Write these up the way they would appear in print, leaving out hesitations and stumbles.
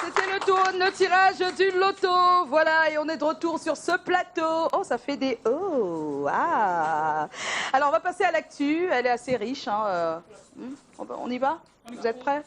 c'était le tour, le tirage du loto. Voilà, et on est de retour sur ce plateau. Oh, ça fait des oh, ah. Alors, on va passer à l'actu. Elle est assez riche. Hein. On y va? Vous êtes prêts?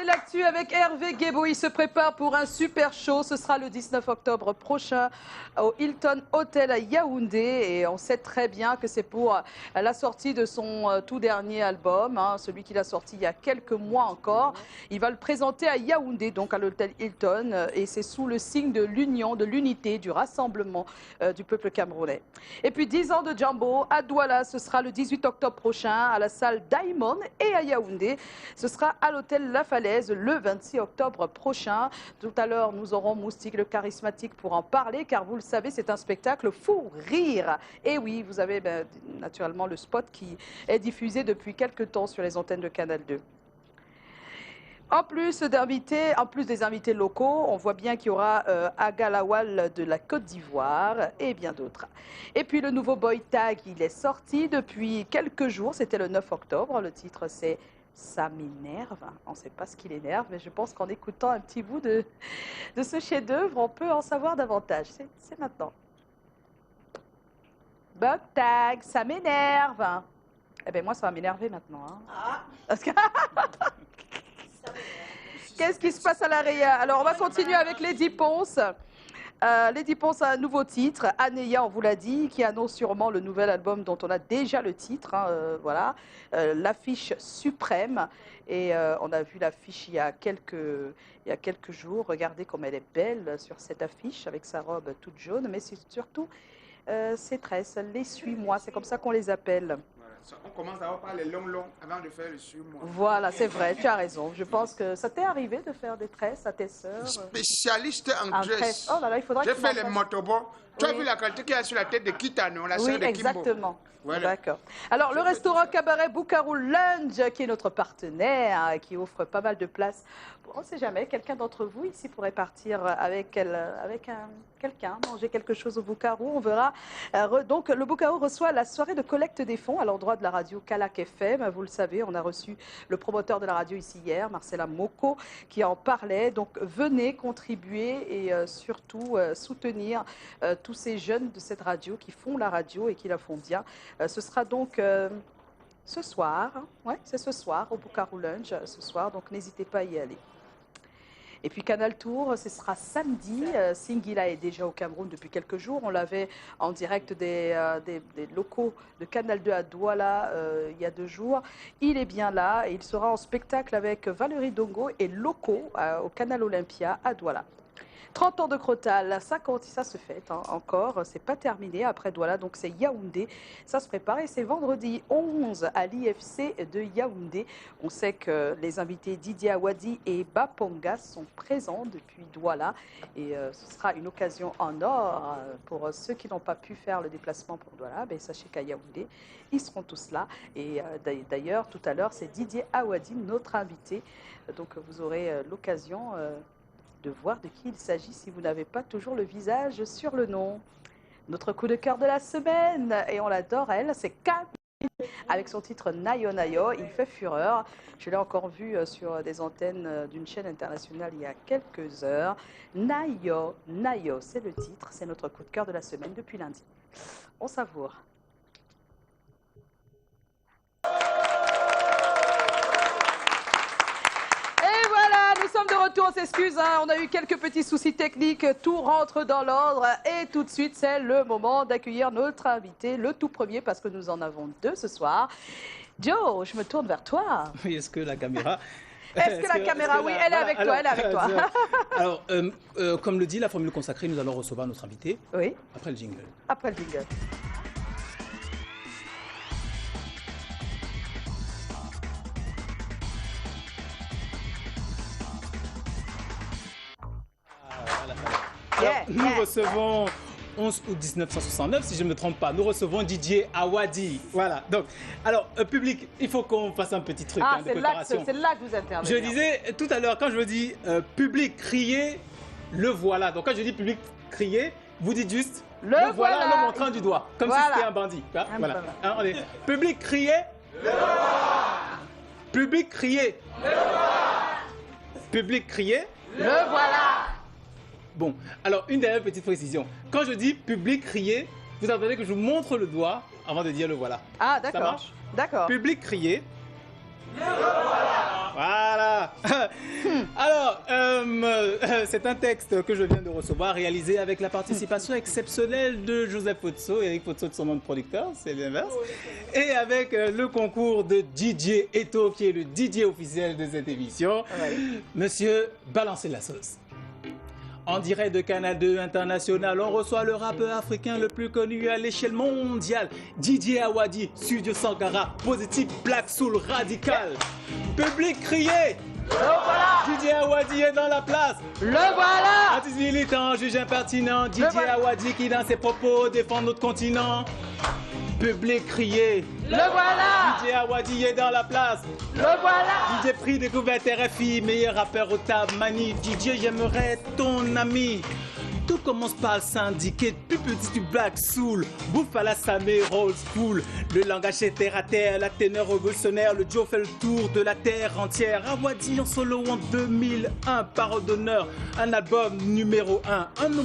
L'actu avec Hervé Guébo. Il se prépare pour un super show. Ce sera le 19 octobre prochain au Hilton Hotel à Yaoundé. Et on sait très bien que c'est pour la sortie de son tout dernier album, hein, celui qu'il a sorti il y a quelques mois encore. Il va le présenter à Yaoundé, donc à l'hôtel Hilton. Et c'est sous le signe de l'union, de l'unité, du rassemblement du peuple camerounais. Et puis 10 ans de Jambo à Douala. Ce sera le 18 octobre prochain à la salle Diamond et à Yaoundé. Ce sera à l'hôtel La Falaise le 26 octobre prochain. Tout à l'heure, nous aurons Moustique le charismatique pour en parler, car vous le savez, c'est un spectacle fou rire. Et oui, vous avez naturellement le spot qui est diffusé depuis quelques temps sur les antennes de Canal 2. En plus des invités locaux, on voit bien qu'il y aura Aga Lawal de la Côte d'Ivoire et bien d'autres. Et puis le nouveau Boy Tag, il est sorti depuis quelques jours, c'était le 9 octobre. Le titre, c'est Ça m'énerve. On ne sait pas ce qui l'énerve, mais je pense qu'en écoutant un petit bout de ce chef-d'œuvre, on peut en savoir davantage. C'est maintenant. Boy Tag, ça m'énerve. Eh bien, moi, ça va m'énerver maintenant. Hein. Ah. Parce que... Qu'est-ce qui se passe à la Réa? Alors, on va continuer avec Lady Ponce. Lady Ponce a un nouveau titre, Anéa, on vous l'a dit, qui annonce sûrement le nouvel album dont on a déjà le titre. Hein, voilà, l'affiche suprême. Et on a vu l'affiche il y a quelques jours. Regardez comme elle est belle sur cette affiche avec sa robe toute jaune. Mais c'est surtout ses tresses, les suis-moi, c'est comme ça qu'on les appelle. On commence d'abord par les longs avant de faire le suis-moi. Voilà, c'est vrai, tu as raison. Je pense que ça t'est arrivé de faire des tresses à tes sœurs. Spécialiste en tresse. Oh là là, il faudra que j'ai fait les motobots. Tu as vu la qualité qu'il y a sur la tête de Kitano, la sœur de Kimbo? Oui, exactement. Voilà. D'accord. Alors, le restaurant Cabaret Boukarou Lunch, qui est notre partenaire, qui offre pas mal de places. On ne sait jamais, quelqu'un d'entre vous ici pourrait partir avec quelqu'un, manger quelque chose au Boukarou. On verra. Donc, le Boukarou reçoit la soirée de collecte des fonds à l'endroit de la radio Kalak FM. Vous le savez, on a reçu le promoteur de la radio ici hier, Marcela Moko, qui en parlait. Donc, venez contribuer et surtout soutenir tous ces jeunes de cette radio qui font la radio et qui la font bien. Ce sera donc ce soir, ouais, c'est ce soir au Boukarou Lunch, ce soir, donc n'hésitez pas à y aller. Et puis Canal Tour, ce sera samedi. Singila est déjà au Cameroun depuis quelques jours. On l'avait en direct des locaux de Canal 2 à Douala il y a 2 jours. Il est bien là et il sera en spectacle avec Valérie Dongo et Loco au Canal Olympia à Douala. 30 ans de Crotal, 50, ça se fête hein, encore, c'est pas terminé après Douala, donc c'est Yaoundé, ça se prépare et c'est vendredi 11 à l'IFC de Yaoundé. On sait que les invités Didier Awadi et Baponga sont présents depuis Douala et ce sera une occasion en or pour ceux qui n'ont pas pu faire le déplacement pour Douala. Ben, sachez qu'à Yaoundé, ils seront tous là et d'ailleurs tout à l'heure c'est Didier Awadi, notre invité, donc vous aurez l'occasion de voir de qui il s'agit si vous n'avez pas toujours le visage sur le nom. Notre coup de cœur de la semaine, et on l'adore, elle, c'est Camille, avec son titre Nayo Nayo, il fait fureur. Je l'ai encore vu sur des antennes d'une chaîne internationale il y a quelques heures. Nayo Nayo, c'est le titre, c'est notre coup de cœur de la semaine depuis lundi. On savoure. Nous sommes de retour, on s'excuse, hein, on a eu quelques petits soucis techniques, tout rentre dans l'ordre et tout de suite c'est le moment d'accueillir notre invité, le tout premier parce que nous en avons 2 ce soir. Joe, je me tourne vers toi. Oui, est-ce que la caméra... Est-ce que la caméra, oui, elle est avec toi, elle est avec toi. Alors, comme le dit la formule consacrée, nous allons recevoir notre invité. Oui. Après le jingle. Après le jingle. Alors, nous recevons 11 août 1969, si je ne me trompe pas, nous recevons Didier Awadi. Voilà. Donc, alors, public, il faut qu'on fasse un petit truc de préparation. C'est là que vous intervenez. Je disais tout à l'heure, quand je dis public, crier, le voilà. Donc, quand je dis public, crier, vous dites juste le voilà en le montrant du doigt, comme si c'était un bandit. Hein, voilà. Hein, on est... Public, crier, le voilà. Public, crier, le voilà. Public, crier, le voilà. Bon, alors une dernière petite précision. Quand je dis public, crier, vous entendez que je vous montre le doigt avant de dire le voilà. Ah, d'accord. Ça marche? D'accord. Public, crier. Le voilà. Voilà. Alors, c'est un texte que je viens de recevoir, réalisé avec la participation exceptionnelle de Joseph Pozzo, Eric Pozzo de son nom de producteur, c'est l'inverse, et avec le concours de DJ Eto, qui est le DJ officiel de cette émission. Ouais. Monsieur, balancez la sauce. En direct de Canal 2 International, on reçoit le rappeur africain le plus connu à l'échelle mondiale, Didier Awadi, Studio Sankara, Positive Black Soul Radical. Public, crié. Le voilà. Didier Awadi est dans la place. Le voilà. Artiste militant, juge impertinent, Didier Awadi qui dans ses propos défend notre continent. Public, crié. Le voilà. Didier Awadi est dans la place. Le voilà. DJ Prix découverte RFI, meilleur rappeur au Tab-Mani. DJ, j'aimerais être ton ami. Tout commence par le syndiqué, plus petit du Black Soul. Bouffe à la Samé, Rolls School. Le langage est terre à terre, la ténor révolutionnaire. Le Joe fait le tour de la terre entière. Awadi en solo en 2001, parole d'honneur. Un album numéro 1. Un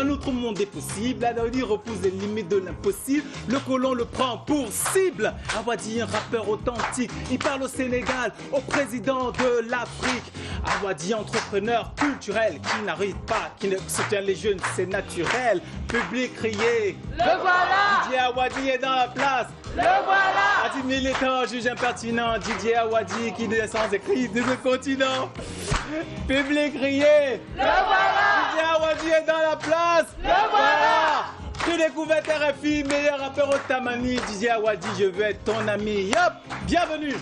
autre monde est possible. Awadi repousse les limites de l'impossible. Le colon le prend pour cible. Awadi, un rappeur authentique. Il parle au Sénégal, au président de l'Afrique. Awadi, entrepreneur culturel qui n'arrive pas, qui ne soutient les jeunes, c'est naturel. Public, crié. Le voilà. Didier Awadi est dans la place. Le voilà. Artiste militant, juge impertinent. Didier Awadi qui descend ses cris de ce continent. Public, crié. Le voilà. Didier Awadi est dans la place. Le voilà. Prix découverte RFI, meilleur rappeur au Tamani. Didier Awadi, je veux être ton ami. Yop, bienvenue. Le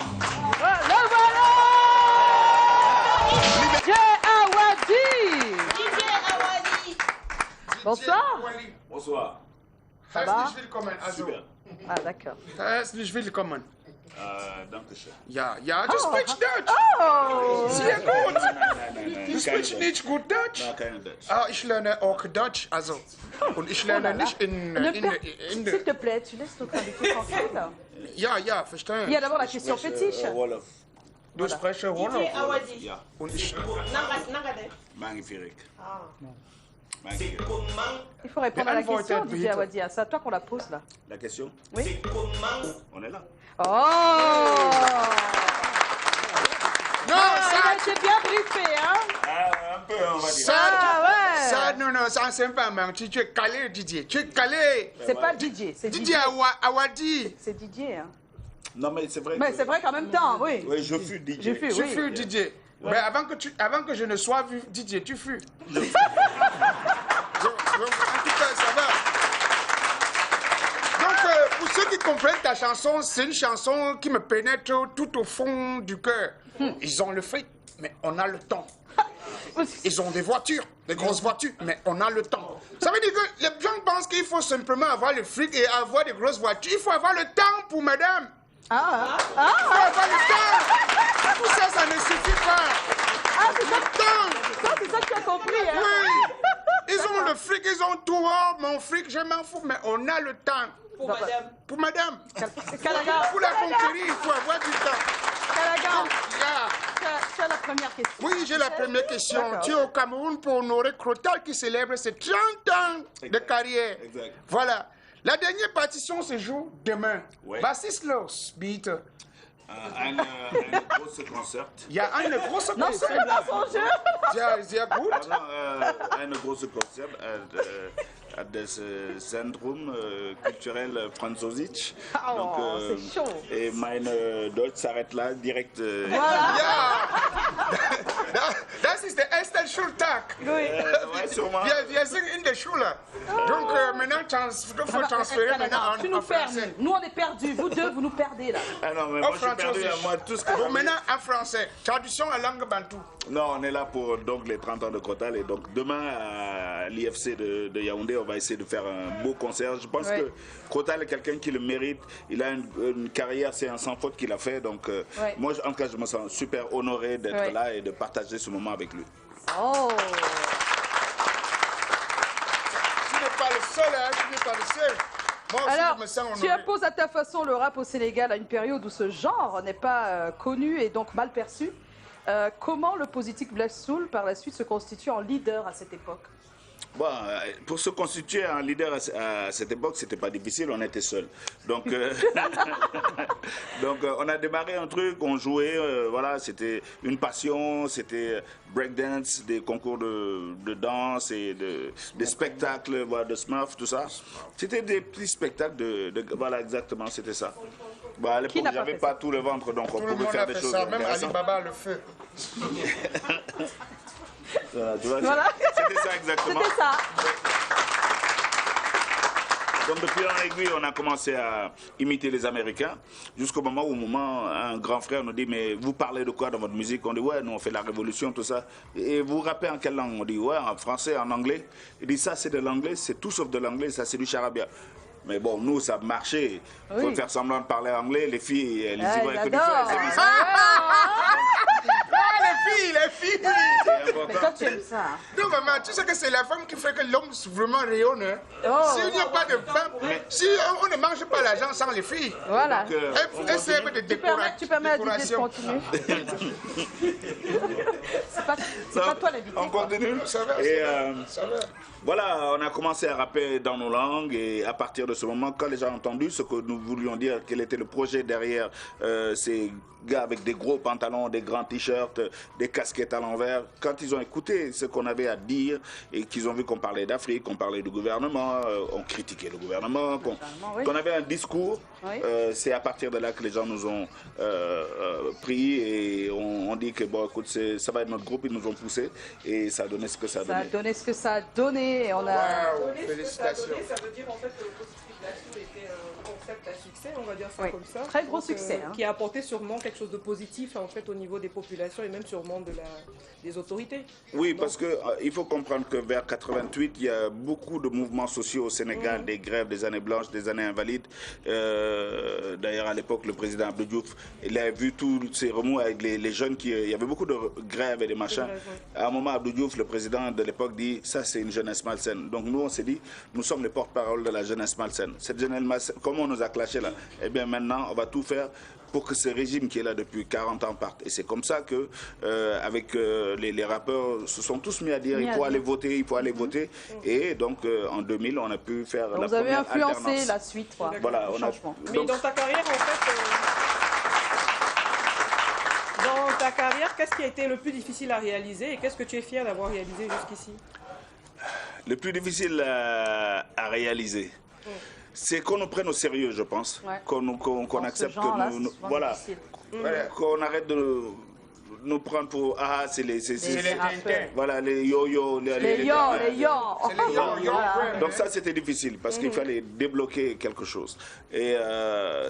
voilà. Didier Awadi. Bonsoir. Bonsoir. Ça va? Super. Ah, d'accord. Herzlich willkommen. Danke schön. Ja, du sprichst Deutsch. Oh! Sehr gut. Nein, Du sprichst nicht gut Deutsch? Nein, keine Deutsch. Ah, ich lerne auch Deutsch, also. Und ich lerne nicht S'il te plaît, tu laisses notre invité tranquille. Ja, verstehe. Il y a d'abord la question fétiche. Wolof. Du sprichst Wolof. Ja. Und ich... maa ngi fi rek. Il faut répondre à la question, Didier Awadi. C'est à toi qu'on la pose, là. La question? Oui. On est là. Oh! Non, il a été bien briefé, hein? Un peu, on va dire. Ça, c'est pas menti. Tu es calé, Didier. Tu es calé. C'est pas Didier, c'est Didier Awadi. C'est Didier, hein? Non, mais c'est vrai. Mais c'est vrai qu'en même temps, oui. Oui, je fus DJ. Je fus Didier. Mais avant que je ne sois vu Didier, tu fus. Donc, en tout cas, ça va. Donc, pour ceux qui comprennent ta chanson, c'est une chanson qui me pénètre tout au fond du cœur. Ils ont le fric, mais on a le temps. Ils ont des voitures, des grosses voitures, mais on a le temps. Ça veut dire que les gens pensent qu'il faut simplement avoir le fric et avoir des grosses voitures. Il faut avoir le temps pour madame. Il faut avoir le temps. Tout ça, ça ne suffit pas. C'est ça que tu as compris, hein? Oui. Ils ont le fric, ils ont tout. Oh, mon fric, je m'en fous, mais on a le temps. Pour madame. Pour madame. Kalaga. Pour la conquérir, il faut avoir du temps. Kalaga. Donc, Tu as la première question. oui, j'ai la première question. Tu es au Cameroun pour honorer Crotal qui célèbre ses 30 ans de carrière. Exact. Voilà. La dernière partition se joue demain. Ouais. Was ist los, bitte? Ein großes Konzert. Ja, eine große Non, c'est pas son jeu. Sehr gut. Ein großes Konzert des Zentrum culturel Franzositsch. Oh, c'est chaud. Et meine Deutsch s'arrête là, direct. Ja, das ist der erste Schultag. Oui. Ouais, sûrement. Wir sind in der Schule. Donc maintenant, il faut transférer maintenant Tu nous en perds. français. Nous, on est perdus. Vous deux, vous nous perdez, là. Ah non, mais moi je suis perdu à moi tout ce que. Bon, maintenant en français. Traduction en langue bantou. Non, on est là pour donc les 30 ans de Crotal et donc demain l'IFC de Yaoundé. On va essayer de faire un beau concert. Je pense que Crotal est quelqu'un qui le mérite. Il a une carrière, c'est un sans faute qu'il a fait. Donc moi, en tout cas, je me sens super honoré d'être là et de partager ce moment avec lui. Oh. Tu n'es pas le seul, hein, tu n'es pas le seul. Moi aussi, Alors, je me sens honoré. tu imposes à ta façon le rap au Sénégal à une période où ce genre n'est pas connu et donc mal perçu. Comment le Positif Black Soul, par la suite, se constitue en leader à cette époque? Bon, pour se constituer un leader à cette époque, c'était pas difficile, on était seuls. Donc, on a démarré un truc, on jouait, voilà, c'était une passion, c'était breakdance, des concours de danse et des spectacles, voilà, de Smurf, tout ça. C'était des petits spectacles voilà, exactement, c'était ça. Bon, à l'époque, j'avais pas tout le ventre, donc on pouvait faire des choses. Même Ali Baba le fait. Voilà, tu vois, Voilà. c'était ça exactement. C'était ça. Donc depuis un aiguille, on a commencé à imiter les Américains, jusqu'au moment où un grand frère nous dit, mais vous parlez de quoi dans votre musique? On dit, ouais, nous on fait la révolution, tout ça. Et vous rappez en quelle langue? On dit, ouais, en français, en anglais. Il dit, ça c'est de l'anglais, c'est tout sauf de l'anglais, ça c'est du charabia. Mais bon, nous, ça marchait. Il faut faire semblant de parler anglais. Les filles, elles y voient que du feu. Les filles. Mais toi, tu aimes ça. Non, maman, tu sais que c'est la femme qui fait que l'homme vraiment rayonne. Hein? S'il n'y a pas de femme, si on ne mange pas l'argent sans les filles, Voilà. elles servent de Tu permets à Didier de décoration. continuer. C'est pas toi l'invité. On continue. Ça va, Et ça va. voilà, on a commencé à rapper dans nos langues et à partir de ce moment, quand les gens ont entendu ce que nous voulions dire, quel était le projet derrière ces gars avec des gros pantalons, des grands t-shirts, des casquettes à l'envers, quand ils ont écouté ce qu'on avait à dire et qu'ils ont vu qu'on parlait d'Afrique, qu'on parlait du gouvernement, on critiquait le gouvernement, qu'on avait un discours, c'est à partir de là que les gens nous ont pris et on dit que bon, écoute, ça va être notre groupe, ils nous ont poussé et ça a donné ce que ça a donné. Ça a donné ce que ça a donné. Et on a... Wow, félicitations. Ça veut dire en fait que le Positif Black Soul était un concept à succès, on va dire ça comme ça. Très gros Donc, succès. Hein. Qui a apporté sûrement quelque chose de positif en fait au niveau des populations et même sûrement des autorités. Oui, parce que il faut comprendre que vers 88, il y a beaucoup de mouvements sociaux au Sénégal, des grèves, des années blanches, des années invalides. D'ailleurs, à l'époque, le président Abdou Diouf, il a vu tous ces remous avec les jeunes il y avait beaucoup de grèves et des machins. À un moment, Abdou Diouf, le président de l'époque, dit ça, c'est une jeunesse malsaine. Donc nous, on s'est dit, nous sommes les porte-parole de la jeunesse malsaine. Cette jeunesse malsaine, comme on nous a clashé là, eh bien maintenant, on va tout faire pour que ce régime qui est là depuis 40 ans parte. Et c'est comme ça que, avec les rappeurs, se sont tous mis à dire il faut aller voter, il faut aller voter. Et donc, en 2000, on a pu faire la Vous avez première influencé alternance. la suite, quoi. Voilà, le on a, changement. Mais donc, dans ta carrière, en fait, dans ta carrière, qu'est-ce qui a été le plus difficile à réaliser et qu'est-ce que tu es fier d'avoir réalisé jusqu'ici? le plus difficile à réaliser, c'est qu'on nous prenne au sérieux, je pense. Ouais. Qu'on accepte que nous voilà, qu'on arrête de nous prendre pour c'est les rappeurs. voilà, les yo-yo, Les yo. C'est les yo-yo. Donc ça, c'était difficile parce qu'il fallait débloquer quelque chose. Et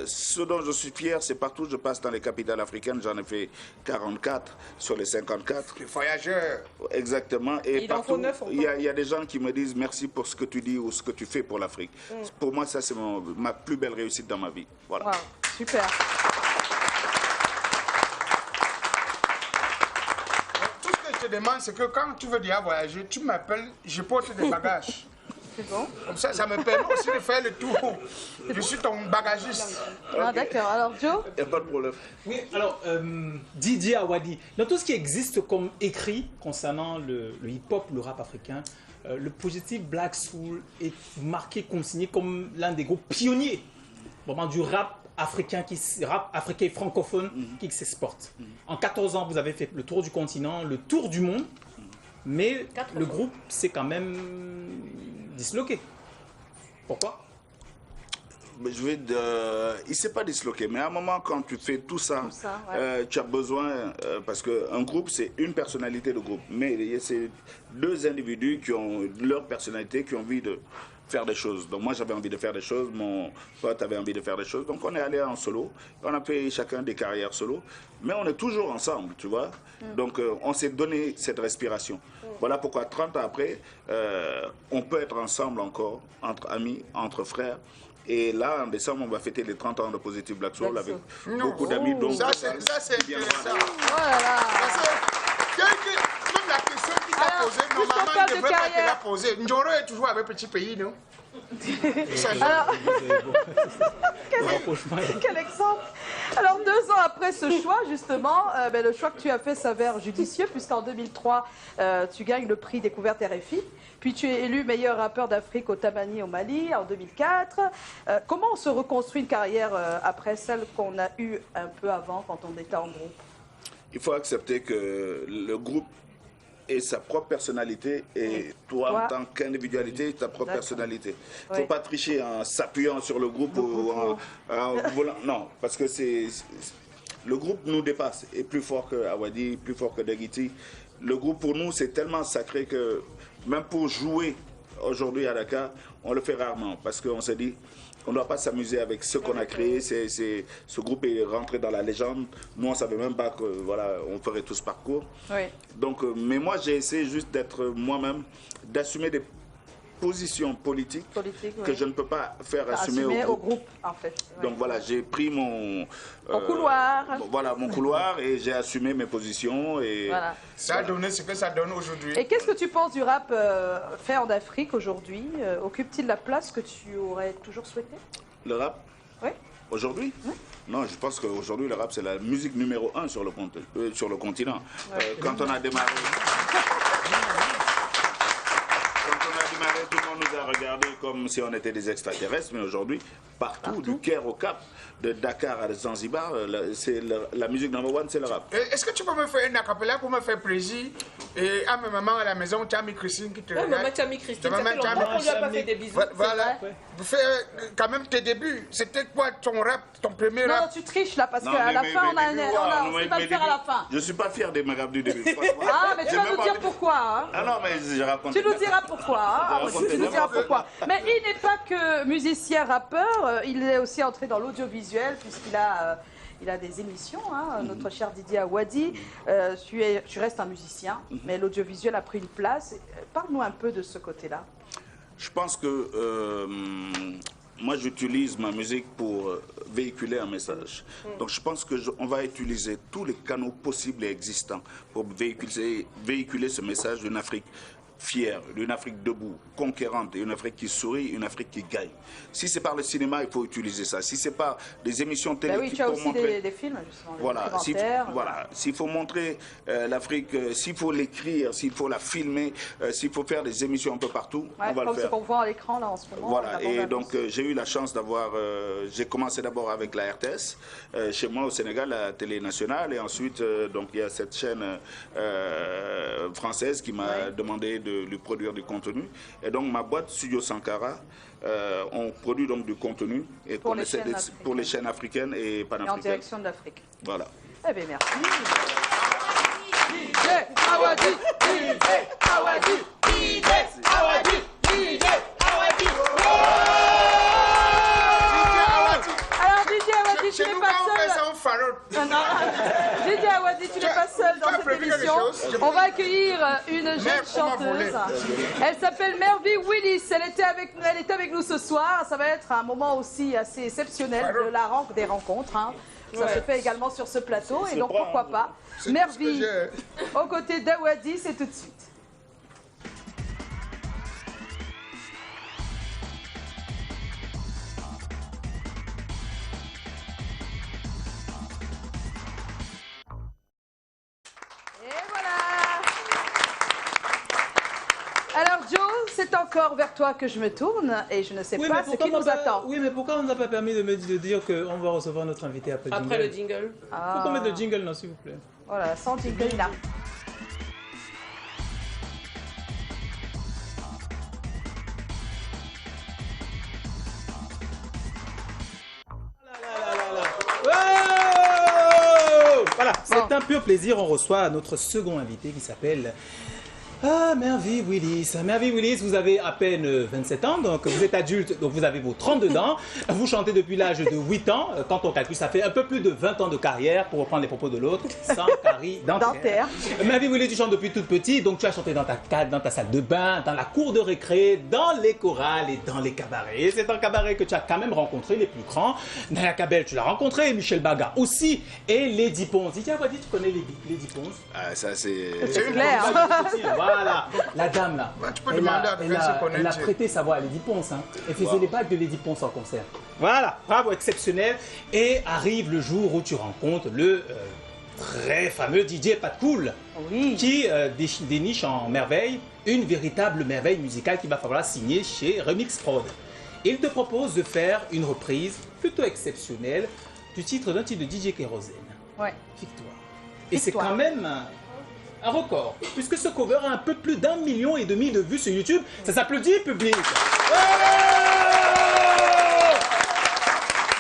ce dont je suis fier, c'est partout où je passe dans les capitales africaines, j'en ai fait 44 sur les 54. Les voyageurs. Exactement. Et il en partout, faut 9 il y a des gens qui me disent merci pour ce que tu dis ou ce que tu fais pour l'Afrique. Pour moi, ça, c'est ma plus belle réussite dans ma vie. Voilà. Wow, super. Tout ce que je te demande, c'est que quand tu veux déjà voyager, tu m'appelles, je porte des bagages. C'est bon. Comme ça me permet aussi de faire le tour. Je suis ton bagagiste. Ah, d'accord. Alors, Joe? Il n'y a pas de problème. Oui, alors, Didier Awadi, dans tout ce qui existe comme écrit concernant le hip-hop, le rap africain, le Positif Black Soul est marqué, consigné comme l'un des groupes pionniers vraiment du rap africain et francophone qui s'exporte. En 14 ans, vous avez fait le tour du continent, le tour du monde, mais le groupe s'est quand même disloqué. Pourquoi? Il ne s'est pas disloqué, mais à un moment, quand tu fais tout ça, tu as besoin, parce qu'un groupe, c'est une personnalité de groupe, mais c'est deux individus qui ont leur personnalité, qui ont envie faire des choses. Donc moi j'avais envie de faire des choses, mon pote avait envie de faire des choses. Donc on est allé en solo, on a fait chacun des carrières solo, mais on est toujours ensemble, tu vois. Donc on s'est donné cette respiration. Voilà pourquoi 30 ans après, on peut être ensemble encore, entre amis, entre frères. Et là, en décembre, on va fêter les 30 ans de Positive Black Soul avec beaucoup d'amis. Donc Ça, c'est intéressant. Oh là là. Même la question qu'il t'a Alors, posée, normalement, il ne devrait pas te la poser. Njoro est toujours avec Petit Pays, non? Alors, quel exemple. Alors 2 ans après ce choix, justement, le choix que tu as fait s'avère judicieux, puisqu'en 2003, tu gagnes le prix Découverte RFI. Puis tu es élu meilleur rappeur d'Afrique au Tamani au Mali en 2004. Comment on se reconstruit une carrière après celle qu'on a eue un peu avant quand on était en groupe? il faut accepter que le groupe ait sa propre personnalité et toi, en tant qu'individualité, ta propre personnalité. Il ne faut pas tricher en s'appuyant sur le groupe ou en voulant. Non, parce que le groupe nous dépasse, est plus fort que Awadi, plus fort que Dagiti. Le groupe pour nous, c'est tellement sacré que même pour jouer aujourd'hui à Dakar, on le fait rarement parce qu'on se dit on ne doit pas s'amuser avec ce qu'on a créé. Ce groupe est rentré dans la légende. Nous, on ne savait même pas que voilà, on ferait tout ce parcours. Oui. Donc, mais moi, j'ai essayé juste d'être moi-même, d'assumer des positions politiques que je ne peux pas faire assumer au groupe. En fait. Donc voilà, j'ai pris mon couloir. Voilà, mon couloir et j'ai assumé mes positions. Et voilà. Ça a donné ce que ça donne aujourd'hui. Et qu'est-ce que tu penses du rap fait en Afrique aujourd'hui? Occupe-t-il la place que tu aurais toujours souhaité? Le rap? Oui. Aujourd'hui? Oui. Non, je pense qu'aujourd'hui, le rap, c'est la musique numéro 1 sur le continent. Ouais. Quand on a démarré... Tout le monde nous a regardé comme si on était des extraterrestres, mais aujourd'hui, partout, du Caire au Cap, de Dakar à Zanzibar, c'est la musique number 1, c'est le rap. Est-ce que tu peux me faire une acapella pour me faire plaisir? Et à ma maman à la maison, tu as mis Christine qui te regarde. Maman, tu as mis Christine, ça fait longtemps qu'on lui a pas fait des bisous. Voilà, fais quand même tes débuts. C'était quoi ton rap, ton premier rap? Non, tu triches là, parce qu'à la fin, on va le faire à la fin. Je ne suis pas fier des rap du début. Ah, mais tu vas nous dire pourquoi. Hein. Ah non, mais je raconte. Tu nous diras pourquoi. Hein. Tu nous diras pourquoi. Mais il n'est pas que musicien, rappeur, il est aussi entré dans l'audiovisuel, puisqu'il a... il a des émissions, hein, notre cher Didier Awadi. Tu restes un musicien, mais l'audiovisuel a pris une place. Parle-nous un peu de ce côté-là. Je pense que moi, j'utilise ma musique pour véhiculer un message. Donc, je pense qu'on va utiliser tous les canaux possibles et existants pour véhiculer ce message d'une Afrique fière, d'une Afrique debout, conquérante, une Afrique qui sourit, une Afrique qui gagne. Si c'est par le cinéma, il faut utiliser ça. Si c'est par des émissions télé, oui, tu as aussi des films, justement. Voilà, s'il faut montrer l'Afrique, s'il faut l'écrire, s'il faut la filmer, s'il faut faire des émissions un peu partout, on va le faire. Comme ce qu'on voit à l'écran là en ce moment. Voilà, et donc j'ai eu la chance d'avoir, j'ai commencé d'abord avec la RTS, chez moi au Sénégal, la télé nationale, et ensuite donc il y a cette chaîne française qui m'a demandé de lui produire du contenu. Et donc ma boîte Studio Sankara, on produit donc du contenu et pour les chaînes africaines et panafricaines. Et en direction de l'Afrique. Voilà. Eh bien merci. DJ Awadi, DJ Awadi, DJ Awadi, DJ Awadi. Alors DJ Awadi, tu n'es pas seul. DJ Awadi, tu n'es pas seul dans cette émission. On va accueillir une jeune chanteuse. Elle s'appelle Mervy Willis. Elle était avec nous ce soir. Ça va être un moment aussi assez exceptionnel de des rencontres. Hein. Ça se fait également sur ce plateau. Et donc pourquoi pas. Mervy, aux côtés d'Awadi, c'est tout de suite. Alors Joe, c'est encore vers toi que je me tourne et je ne sais pas ce qui nous attend. Oui, mais pourquoi on n'a pas permis de dire qu'on va recevoir notre invité après le jingle? Après le jingle. Pourquoi mettre le jingle, non, s'il vous plaît? Voilà, sans jingle là. Voilà, c'est un pur plaisir. On reçoit notre second invité qui s'appelle Ah, Mervy Willis. Mervy Willis, vous avez à peine 27 ans, donc vous êtes adulte, donc vous avez vos 32 dents. Vous chantez depuis l'âge de 8 ans. Quand on calcule, ça fait un peu plus de 20 ans de carrière, pour reprendre les propos de l'autre, sans carie dentaire. Mervy Willis, tu chantes depuis toute petite, donc tu as chanté dans ta salle de bain, dans la cour de récré, dans les chorales et dans les cabarets. Et c'est un cabaret que tu as quand même rencontré, les plus grands. Naya Cabel, tu l'as rencontré, Michel Baga aussi, et Lady Ponce. Dis, tiens, tu connais Lady Ponce? Ah, ça c'est... C'est clair. Voilà, la dame là. Tu peux demander à quelqu'un se connaître. Elle a prêté sa voix à Lady Ponce. Hein. Elle faisait les bagues de Lady Ponce en concert. Voilà, bravo, exceptionnel. Et arrive le jour où tu rencontres le très fameux DJ Pat Cool, qui déniche en merveille une véritable merveille musicale qu'il va falloir signer chez Remix Prod. Il te propose de faire une reprise plutôt exceptionnelle du titre d'un titre de DJ Kérosène. Ouais. Victoire. Et c'est quand même un record, puisque ce cover a un peu plus d'1,5 million de vues sur YouTube. Ça s'applaudit, public.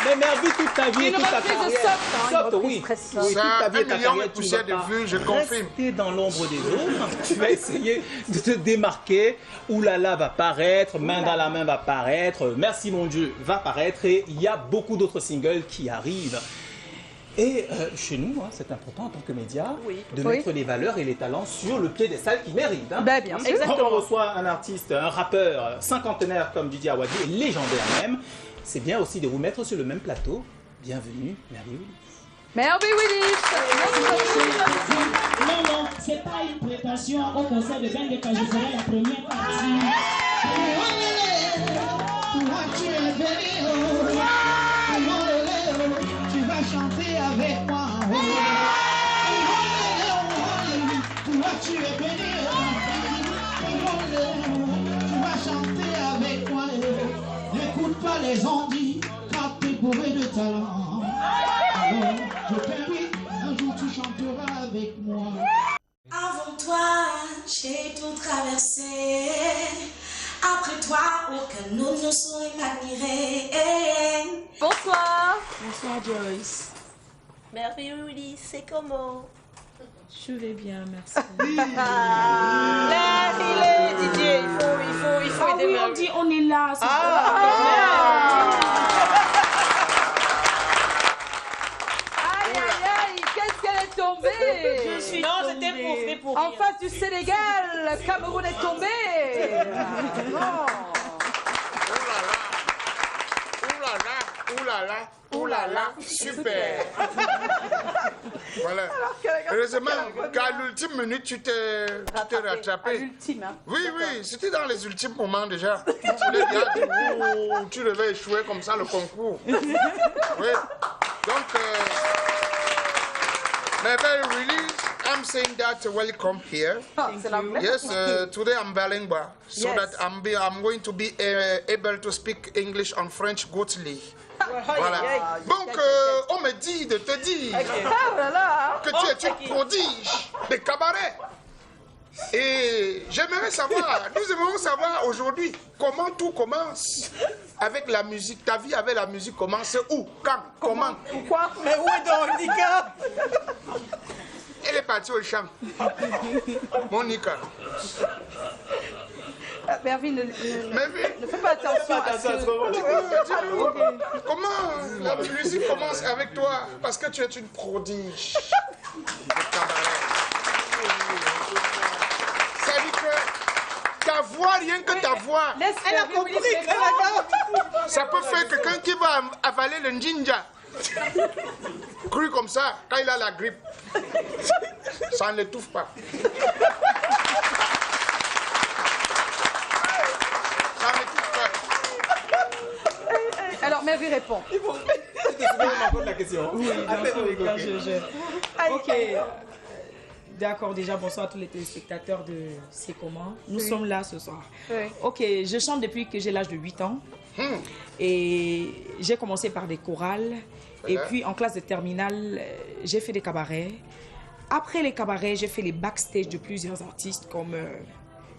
Mais Mervy, toute ta vie et toute ta carrière... Soft, oui. Ça, Toute ta vie et 1 ta million carrière, de poussières de vues, je confirme. rester dans l'ombre des autres. Tu vas essayer de te démarquer. Oulala va paraître, Main dans la main va paraître, Merci mon Dieu va paraître, et il y a beaucoup d'autres singles qui arrivent. Et chez nous, hein, c'est important en tant que média de mettre les valeurs et les talents sur le piédestal qu'ils méritent. Hein. Ben, bien sûr. Quand on reçoit un artiste, un rappeur cinquantenaire comme Didier Awadi, et légendaire même, c'est bien aussi de vous mettre sur le même plateau. Bienvenue, Mervy Willis. Mervy Willis. Non, non, c'est pas une prétention au concert de Bengue quand je serai la première partie. Tu es venu, tu vas chanter avec moi. Tu es venu, tu vas chanter avec moi. N'écoute pas les ondits, car t'es bourré de talent. Alors, je t'invite, un jour tu chanteras avec moi. Avant toi, j'ai tout traversé. Après toi, aucun autre ne saurait m'admirer. Bonsoir. Bonsoir Joyce. Mervy Willis, c'est comment? Je vais bien, merci. Là, il est DJ, il faut Ah aider oui, Mervy. on dit on est là. c'est Aïe, aïe, aïe, qu'est-ce qu'elle est tombée. Non, c'était pour En rire. face du Sénégal, le Cameroun est tombé. Oulala, super. Voilà. Heureusement qu'à l'ultime minute, tu t'es rattrapé. L'ultime, hein. Oui, oui, c'était dans les ultimes moments déjà. Tu devais échouer comme ça le concours. Oui. Donc, Mervy Willis, I'm saying that welcome here. C'est l'anglais. Yes, today I'm bilingual, so Yes. that I'm going to be able to speak English and French goodly. Voilà. Donc, on me dit de te dire que tu es une prodige de cabaret. Et j'aimerais savoir, nous aimerions savoir aujourd'hui comment tout commence avec la musique. Ta vie avec la musique commence où, quand, comment? Pourquoi? Mais où est ton handicap? Elle est partie au champ. Monica. Mervy, ne fais pas attention à ce que... Comment la musique commence avec toi? Parce que tu es une prodige de cabaret. Ça veut dire que ta voix, rien que ta voix, Elle a compris que la ça peut faire quelqu'un qui va avaler le ninja. Cru comme ça, quand il a la grippe, ça ne l'étouffe pas. Ça ne l'étouffe pas. Alors, Mervy répond. la question. Oui, ok. D'accord, déjà, bonsoir à tous les téléspectateurs de C'est comment. Nous sommes là ce soir. Oui. Ok, je chante depuis que j'ai l'âge de 8 ans. Et j'ai commencé par des chorales. Et puis, en classe de terminale, j'ai fait des cabarets. Après les cabarets, j'ai fait les backstage de plusieurs artistes comme...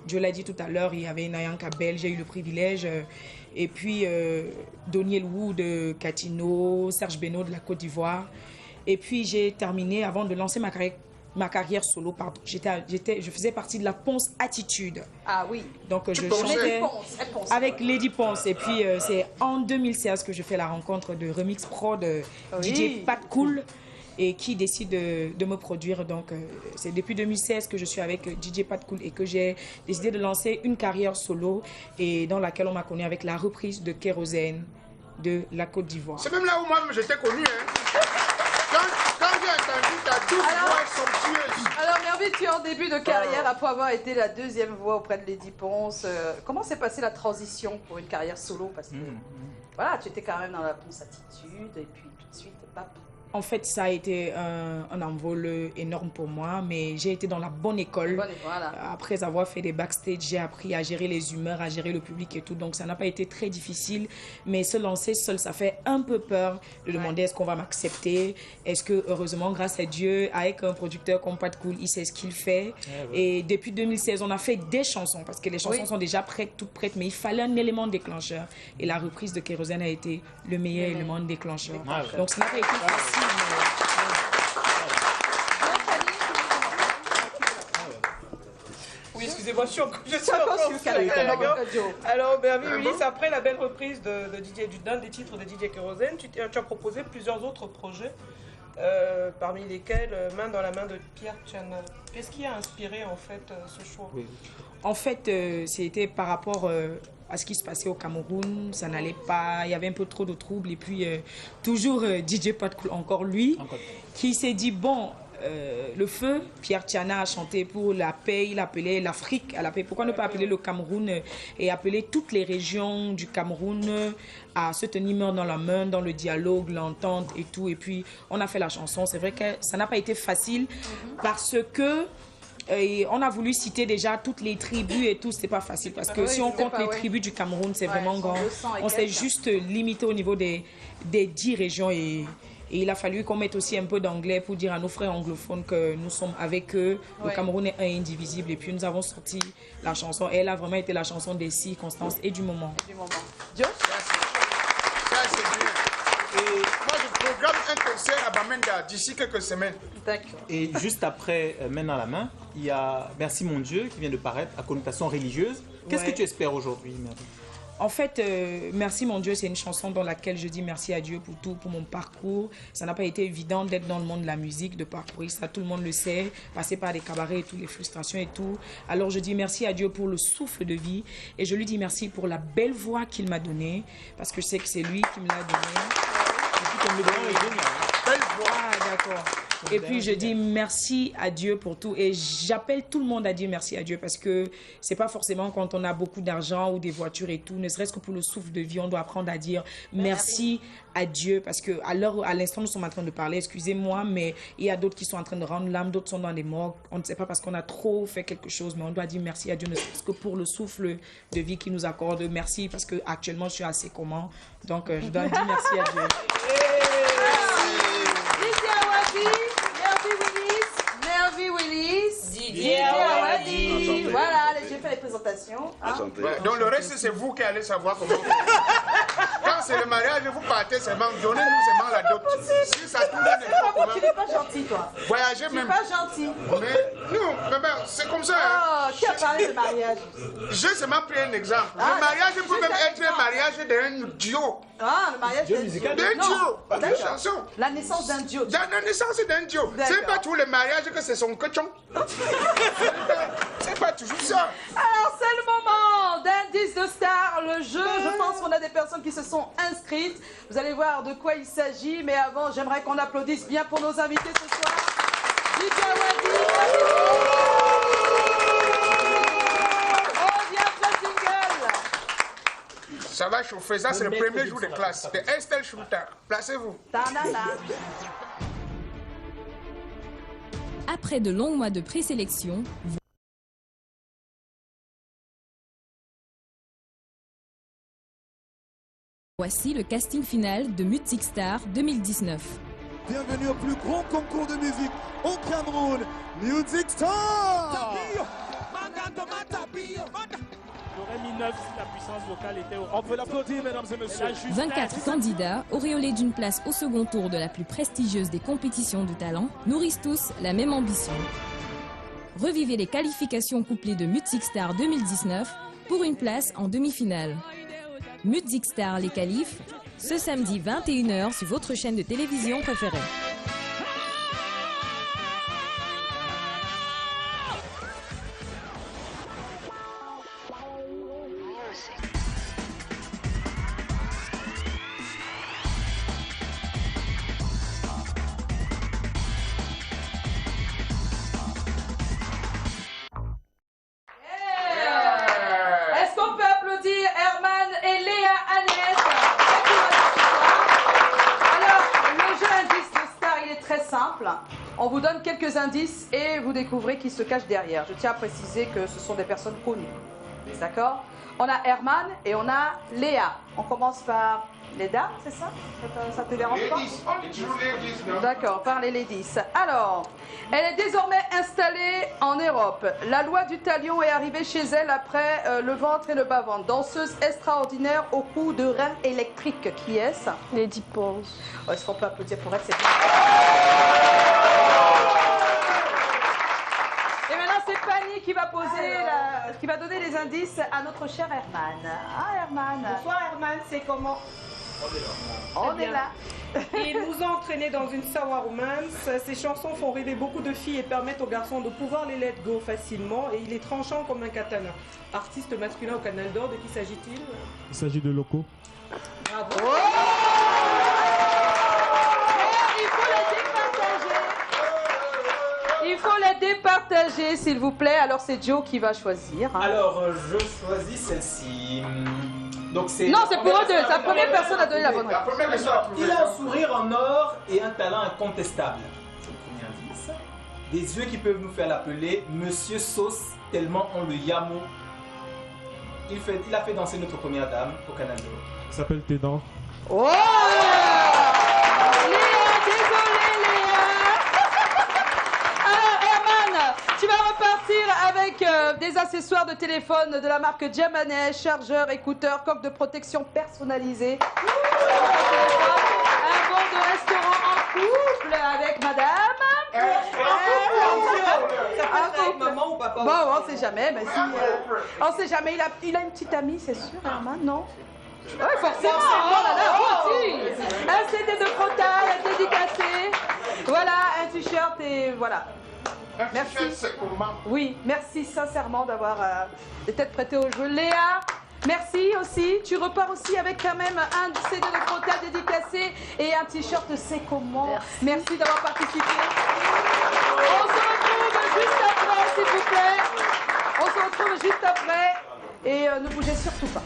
Dieu l'a dit tout à l'heure, il y avait Naya Cabel, j'ai eu le privilège. Et puis, Doniel Wu de Catino, Serge Beno de la Côte d'Ivoire. Et puis, j'ai terminé, avant de lancer ma carrière ma carrière solo, pardon. Je faisais partie de la Ponce Attitude. Ah oui. Donc je pensais chantais Ponce. avec Lady Ponce. Et puis c'est en 2016 que je fais la rencontre de Remix Pro de DJ Pat Cool et qui décide de me produire. Donc c'est depuis 2016 que je suis avec DJ Pat Cool et que j'ai décidé de lancer une carrière solo et dans laquelle on m'a connu avec la reprise de Kérosène de la Côte d'Ivoire. C'est même là où moi j'étais connu. Hein. Quand j'ai entendu ta douce voix somptueuse. Alors Merveille, tu es en début de carrière après avoir été la deuxième voix auprès de Lady Ponce. Comment s'est passée la transition pour une carrière solo? Parce que voilà, tu étais quand même dans la Ponce Attitude et puis tout de suite, pap. En fait, ça a été un envol énorme pour moi, mais j'ai été dans la bonne école. Voilà. Après avoir fait des backstage, j'ai appris à gérer les humeurs, à gérer le public et tout. Donc, ça n'a pas été très difficile. Mais se lancer seul, ça fait un peu peur de demander est-ce qu'on va m'accepter. Est-ce que, heureusement, grâce à Dieu, avec un producteur comme Pat Cool, il sait ce qu'il fait. Et depuis 2016, on a fait des chansons parce que les chansons sont déjà prêtes, toutes prêtes. Mais il fallait un élément déclencheur. Et la reprise de Kérosène a été le meilleur élément déclencheur. Donc, ça n'a pas été facile. Oui, excusez-moi, je suis encore Alors, Merveille Ulysse, après la belle reprise d'un des titres de DJ Kérosène, tu as proposé plusieurs autres projets, parmi lesquels Main dans la main de Pierre Tchana. Qu'est-ce qui a inspiré en fait ce choix? En fait, c'était par rapport à ce qui se passait au Cameroun. Ça n'allait pas, il y avait un peu trop de troubles. Et puis, toujours DJ Pat Cool, encore lui, qui s'est dit, bon, le feu, Pierre Tchana a chanté pour la paix, il appelait l'Afrique à la paix. Pourquoi ne pas appeler le Cameroun et appeler toutes les régions du Cameroun à se tenir main dans la main, dans le dialogue, l'entente et tout. Et puis, on a fait la chanson. C'est vrai que ça n'a pas été facile parce que et on a voulu citer déjà toutes les tribus et tout, c'est pas facile parce que si on compte les tribus du Cameroun, c'est vraiment grand. On s'est juste limité au niveau des 10 régions et il a fallu qu'on mette aussi un peu d'anglais pour dire à nos frères anglophones que nous sommes avec eux. Le Cameroun est indivisible et puis nous avons sorti la chanson. Et elle a vraiment été la chanson des circonstances et du moment. Josh? Ça, c'est bien. Et moi, je programme un concert à Bamenda d'ici quelques semaines. D'accord. Et juste après Main dans la main, il y a Merci mon Dieu qui vient de paraître à connotation religieuse. Qu'est-ce que tu espères aujourd'hui, Merveille? En fait, Merci mon Dieu, c'est une chanson dans laquelle je dis merci à Dieu pour tout, pour mon parcours. Ça n'a pas été évident d'être dans le monde de la musique, de parcourir ça, tout le monde le sait, passer par des cabarets et toutes les frustrations et tout. Alors je dis merci à Dieu pour le souffle de vie et je lui dis merci pour la belle voix qu'il m'a donnée parce que je sais que c'est lui qui me l'a donnée. Belle voix. Ah, d'accord. Et puis je dis merci à Dieu pour tout et j'appelle tout le monde à dire merci à Dieu parce que c'est pas forcément quand on a beaucoup d'argent ou des voitures et tout, ne serait-ce que pour le souffle de vie, on doit apprendre à dire merci à Dieu parce que à l'instant nous sommes en train de parler, excusez-moi, mais il y a d'autres qui sont en train de rendre l'âme, d'autres sont dans les morgues. On ne sait pas parce qu'on a trop fait quelque chose, mais on doit dire merci à Dieu, ne serait-ce que pour le souffle de vie qu'il nous accorde. Merci parce que actuellement je suis assez comment, donc je dois dire merci à Dieu. Merveille Willis, DJ Awadi. Voilà, j'ai fait les présentations. Donc le reste, c'est vous qui allez savoir comment. Quand c'est le mariage, vous partez seulement, donnez-nous seulement la dot. Si ça tourne n'importe comment. Tu n'es pas gentil, toi. Voyagez même. Tu n'es pas gentil. Mais non, c'est comme ça. Oh, qui a parlé de mariage? J'ai seulement pris un exemple. Le mariage peut même être un mariage d'un duo. Ah, le mariage d'un duo. D'un duo, de chanson. La naissance d'un duo. La naissance d'un duo. C'est pas tous les mariages que c'est son cochon. C'est pas toujours ça. Alors, c'est le moment d'indice de star, le jeu. Je pense qu'on a des personnes qui se sont inscrites. Vous allez voir de quoi il s'agit. Mais avant, j'aimerais qu'on applaudisse bien pour nos invités ce soir. DJ Awadi. On vient de jingle. Ça va chauffer. Ça, c'est le premier jour de classe. De Estelle Shooter. Placez-vous. Après de longs mois de présélection, voici le casting final de Music Star 2019. Bienvenue au plus grand concours de musique au Cameroun, Music Star. J'aurais mis 9 si la puissance vocale était au... On peut l'applaudir, mesdames et messieurs. 24 candidats, auréolés d'une place au second tour de la plus prestigieuse des compétitions de talent, nourrissent tous la même ambition. Revivez les qualifications couplées de Music Star 2019 pour une place en demi-finale. Music Star les qualifs, ce samedi 21h sur votre chaîne de télévision préférée. On vous donne quelques indices et vous découvrez qui se cache derrière. Je tiens à préciser que ce sont des personnes connues. D'accord? On a Herman et on a Léa. On commence par Léda, c'est ça? Ça te dérange pas? D'accord, par les ladies. Alors, elle est désormais installée en Europe. La loi du talion est arrivée chez elle après le ventre et le bas-ventre. Danseuse extraordinaire au cou de rein électrique. Qui est-ce? Lady Pose. Oh, est-ce qu'on peut applaudir pour elle? C'est bien. Et maintenant, c'est Fanny qui va qui va donner les indices à notre cher Herman. Ah, Herman. Bonsoir Herman, c'est comment? On est là. Il nous a entraînés dans une sawa romance. Ses chansons font rêver beaucoup de filles et permettent aux garçons de pouvoir les let go facilement. Et il est tranchant comme un katana. Artiste masculin au Canal d'Or, de qui s'agit-il? Il s'agit de Loco. Bravo. Oh, il faut la départager. Il faut la départager, s'il vous plaît. Alors, c'est Joe qui va choisir. Hein. Alors, je choisis celle-ci. Donc non, c'est pour eux deux. C'est la première personne à donner la bonne réponse. Il a un sourire en or et un talent incontestable. C'est le premier indice. Des yeux qui peuvent nous faire l'appeler Monsieur Sauce, tellement on le yamo. Il a fait danser notre première dame au Canada. Il s'appelle Ténor. Oh Léa, désolé Léa. Alors Herman, tu vas repartir avec des accessoires de téléphone de la marque Diamanet, chargeur, écouteur, coque de protection personnalisée. Un bon de restaurant en couple avec madame. Maman ou papa? Bon, on sait jamais, mais si... on sait jamais, il a une petite amie, c'est sûr, Herman, non? Oui, forcément, oh là là, un CD de frottage, un dédicacé, voilà, un t-shirt et voilà. Merci. Oui, merci sincèrement d'avoir d'être prêté au jeu. Léa, merci aussi. Tu repars aussi avec quand même un CD de frottage dédicacé et un t-shirt C'est comment. Merci d'avoir participé. On se retrouve juste après, s'il vous plaît. On se retrouve juste après et ne bougez surtout pas.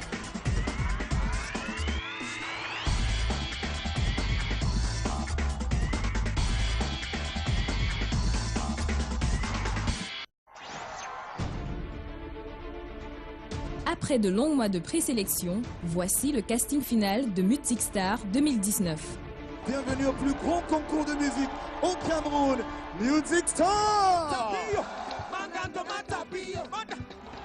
Après de longs mois de présélection, voici le casting final de Music Star 2019. Bienvenue au plus grand concours de musique au Cameroun, Music Star.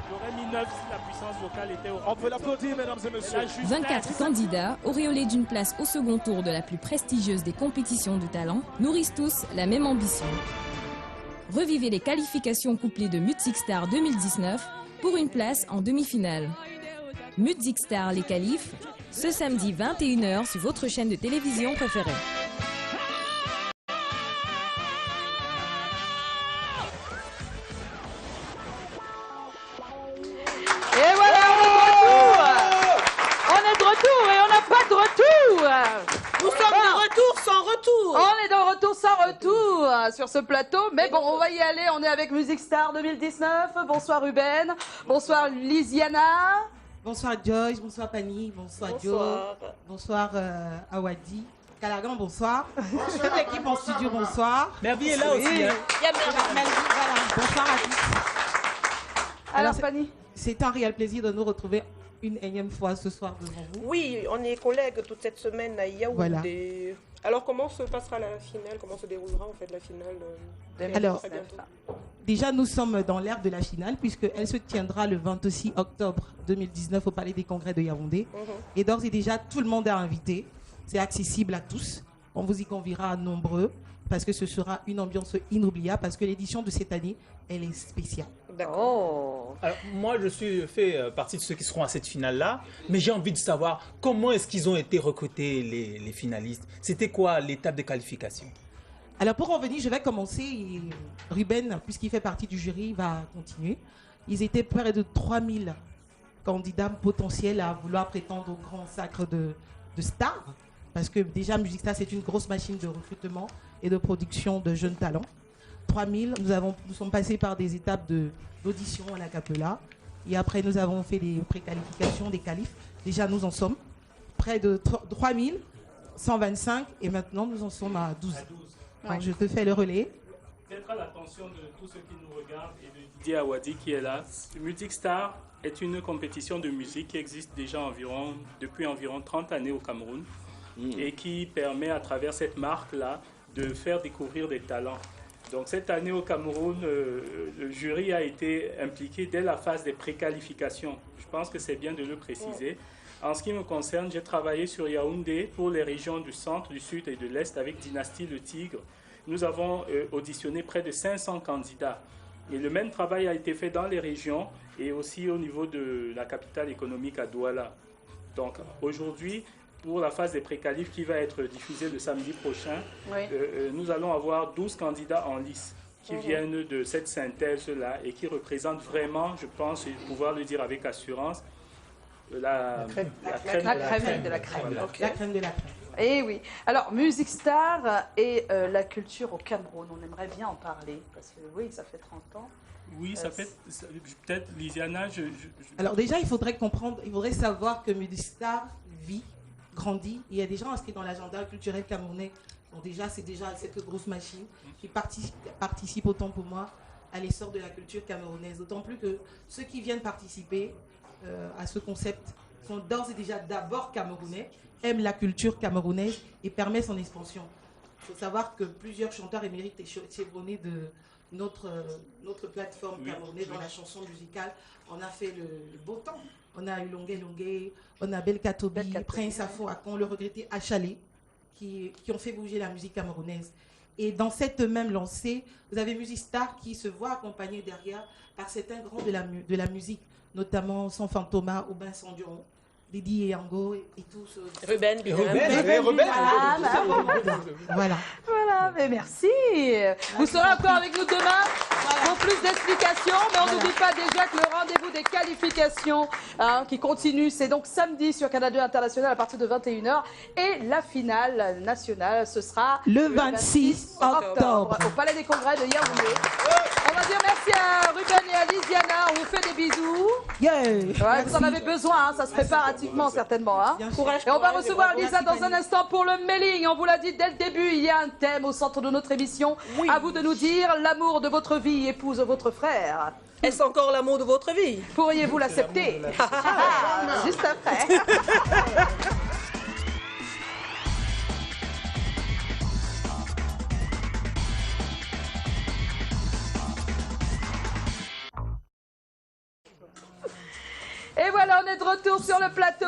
J'aurais mis 9 si la puissance vocale était au... On peut l'applaudir, mesdames et messieurs. 24 candidats, auréolés d'une place au second tour de la plus prestigieuse des compétitions de talent, nourrissent tous la même ambition. Revivez les qualifications couplées de Music Star 2019 pour une place en demi-finale. Music Star les qualifs, ce samedi 21h sur votre chaîne de télévision préférée. Et voilà, on est de retour et on n'a pas de retour. Nous sommes de retour sans retour. On est de retour sans retour sur ce plateau, mais bon, on va y aller. On est avec Music Star 2019. Bonsoir Ruben, bonsoir Lisiana. Bonsoir Joyce, bonsoir Pani, bonsoir Joe, bonsoir Awadi. Calagan, bonsoir. Toute l'équipe en studio, bonsoir. Mervi est là aussi. Hein. Voilà. Bonsoir à tous. Alors Pani, c'est un réel plaisir de nous retrouver une énième fois ce soir devant vous. Oui, on est collègues toute cette semaine à Yaoundé. Voilà. Alors comment se passera la finale? Comment se déroulera en fait la finale? Alors, Déjà, nous sommes dans l'ère de la finale, puisqu'elle se tiendra le 26 octobre 2019 au Palais des Congrès de Yaoundé. Et d'ores et déjà, tout le monde est invité. C'est accessible à tous. On vous y conviera nombreux, parce que ce sera une ambiance inoubliable, parce que l'édition de cette année, elle est spéciale. Alors, moi, je fais partie de ceux qui seront à cette finale-là, mais j'ai envie de savoir comment est-ce qu'ils ont été recrutés, les finalistes. C'était quoi l'étape de qualification? Alors, pour en venir, je vais commencer. Et Ruben, puisqu'il fait partie du jury, va continuer. Ils étaient près de 3000 candidats potentiels à vouloir prétendre au grand sacre de stars. Parce que déjà, Music Star, c'est une grosse machine de recrutement et de production de jeunes talents. 3000, nous sommes passés par des étapes d'audition à la Capella. Et après, nous avons fait des préqualifications, des qualifs. Déjà, nous en sommes près de 3125 et maintenant, nous en sommes à 12. Donc, je te fais le relais. Peut-être à l'attention de tous ceux qui nous regardent et de Didier Awadi qui est là. Music Star est une compétition de musique qui existe déjà depuis environ 30 années au Cameroun et qui permet à travers cette marque-là de faire découvrir des talents. Donc cette année au Cameroun, le jury a été impliqué dès la phase des préqualifications. Je pense que c'est bien de le préciser. En ce qui me concerne, j'ai travaillé sur Yaoundé pour les régions du centre, du sud et de l'est avec Dynastie Le Tigre. Nous avons auditionné près de 500 candidats. Et le même travail a été fait dans les régions et aussi au niveau de la capitale économique à Douala. Donc aujourd'hui, pour la phase des préqualifs qui va être diffusée le samedi prochain, nous allons avoir 12 candidats en lice qui viennent de cette synthèse-là et qui représentent vraiment, je pense pouvoir le dire avec assurance, la crème de la crème. La crème de la crème. Eh oui. Alors, Music Star et la culture au Cameroun, on aimerait bien en parler, parce que oui, ça fait 30 ans. Oui, ça fait peut-être, Lisiana, Alors déjà, il faudrait savoir que Music Star vit, grandit. Il y a des gens inscrits dans l'agenda culturel camerounais. Donc déjà, c'est déjà cette grosse machine qui participe autant pour moi à l'essor de la culture camerounaise. D'autant plus que ceux qui viennent participer à ce concept sont d'ores et déjà d'abord camerounais, aiment la culture camerounaise et permettent son expansion. Il faut savoir que plusieurs chanteurs émérites et chevronnés de notre plateforme camerounaise dans la chanson musicale, on a fait le beau temps. On a eu Longué Longué, on a Belkatobi, Prince Afo Akon, le regretté Achalé, qui ont fait bouger la musique camerounaise. Et dans cette même lancée, vous avez Music Star qui se voit accompagné derrière par certains grands de la musique, notamment Sans Fantoma, Aubin Sanduron, Didi et Yango et tous. Ruben. Voilà. Voilà, mais merci. Vous serez encore avec nous demain pour plus d'explications, mais on n'oublie pas déjà que le rendez-vous des qualifications qui continue, c'est donc samedi sur Canal 2 International à partir de 21h et la finale nationale, ce sera le 26 octobre au Palais des Congrès de Yaoundé. On va dire merci à Ruben et à Lisiana, on vous fait des bisous. Ouais, vous en avez besoin, ça se prépare hâtivement certainement. Et on va recevoir Lisa dans un instant pour le mailing. On vous l'a dit dès le début, il y a un thème au centre de notre émission. Oui. À vous de nous dire, l'amour de votre vie épouse votre frère. Est-ce encore l'amour de votre vie? Pourriez-vous l'accepter? Juste après. Et voilà, on est de retour sur le plateau.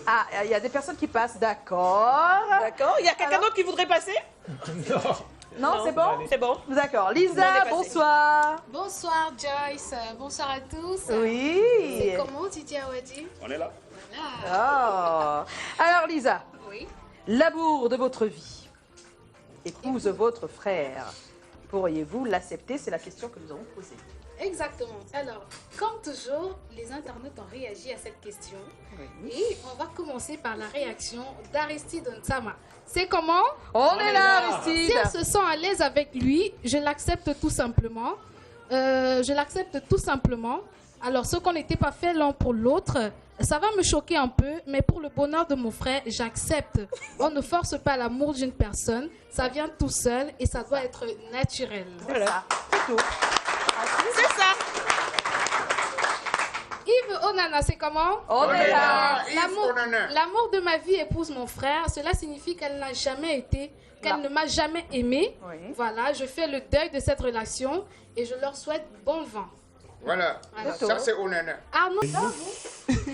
Ah, il y a des personnes qui passent, d'accord. D'accord, il y a quelqu'un d'autre qui voudrait passer? Non, c'est bon? C'est bon. D'accord. Lisa, bonsoir. Bonsoir Joyce, bonsoir à tous. Oui. C'est comment Didier Awadi? On est là. Voilà. Oh. Alors Lisa, oui. L'amour de votre vie épouse votre frère. Pourriez-vous l'accepter? C'est la question que nous avons posée. Exactement. Alors, comme toujours, les internautes ont réagi à cette question. Oui. Et on va commencer par la réaction d'Aristide Ntama. C'est comment? On est là, Aristide. Si elle se sent à l'aise avec lui, je l'accepte tout simplement. Alors, ce qu'on n'était pas fait l'un pour l'autre, ça va me choquer un peu, mais pour le bonheur de mon frère, j'accepte. On ne force pas l'amour d'une personne, ça vient tout seul et ça doit être naturel. Voilà, c'est tout. C'est ça. Yves Onana, c'est comment? Onana. L'amour de ma vie épouse mon frère. Cela signifie qu'elle n'a jamais été, qu'elle ne m'a jamais aimé. Oui. Voilà, je fais le deuil de cette relation et je leur souhaite bon vent. Voilà, ça c'est Onana. Arnaud,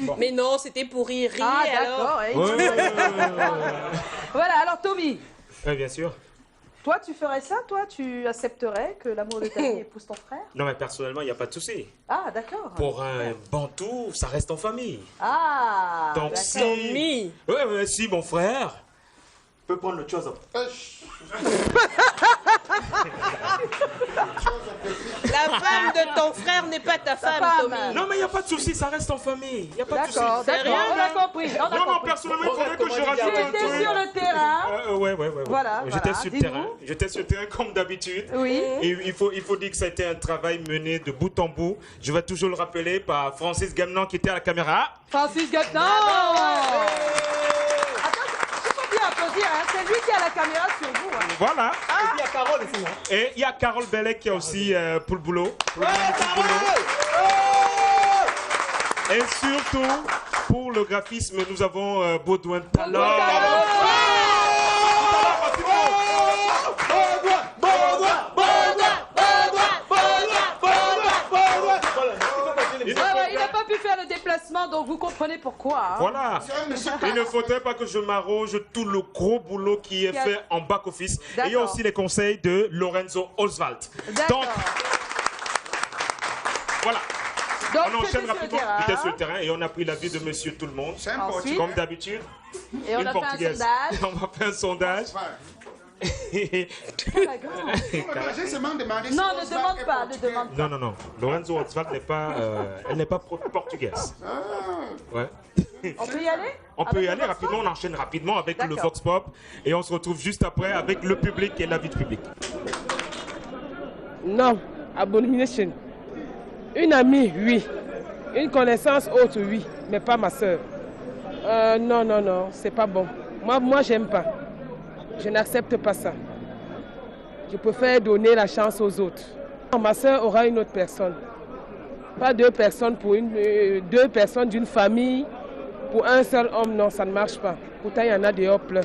bon. Mais non, c'était pour rire. Ah d'accord. Voilà, alors Tommy. Oui, bien sûr. Toi, tu ferais ça? Toi, tu accepterais que l'amour de ta vie épouse ton frère? Non, mais personnellement, il n'y a pas de souci. Ah, d'accord. Pour un bantou, ça reste en famille. Ah, donc si... Ouais, si mon frère peut prendre le chose. La femme de ton frère n'est pas ta femme, Tommy. Non, mais il n'y a pas de souci, ça reste en famille. Il n'y a pas de souci. D'accord, on a compris. Non, personnellement, il faudrait que je rajoute un truc. Tu étais sur le terrain. Ouais. Voilà. J'étais sur le terrain. J'étais sur le terrain comme d'habitude. Oui. Et il faut dire que ça a été un travail mené de bout en bout. Je vais toujours le rappeler par Francis Gamenan qui était à la caméra. Francis Gamenan. Applaudir, hein. C'est lui qui a la caméra sur vous. Hein. Voilà. Ah. Et puis il y a Carole aussi. Hein. Et il y a Carole Bellec qui est aussi pour le boulot. Et surtout, pour le graphisme, nous avons Baudouin Talon. Il n'a pas pu faire le déplacement, donc vous comprenez pourquoi. Hein. Voilà. Il ne faudrait pas que je m'arroge tout le gros boulot qui est fait en back-office. Et il y a aussi les conseils de Lorenzo Oswald. Donc, voilà. Donc, on enchaîne rapidement, j'étais sur le terrain et on a pris l'avis de monsieur tout le monde. Comme d'habitude. Et on a fait un sondage. On va faire un sondage. Non, ne demande pas, Non. Lorenzo Oswald n'est pas, elle n'est pas portugaise. Ouais. On peut y aller? On peut y aller rapidement, on enchaîne rapidement avec le Vox Pop et on se retrouve juste après avec le public et l'avis du public. Non, abomination. Une amie, oui. Une connaissance autre, oui, mais pas ma soeur. Non, c'est pas bon. Moi, j'aime pas. Je n'accepte pas ça. Je préfère donner la chance aux autres. Ma soeur aura une autre personne. Pas deux personnes pour deux personnes d'une famille. Pour un seul homme, non, ça ne marche pas. Pourtant, il y en a dehors plein.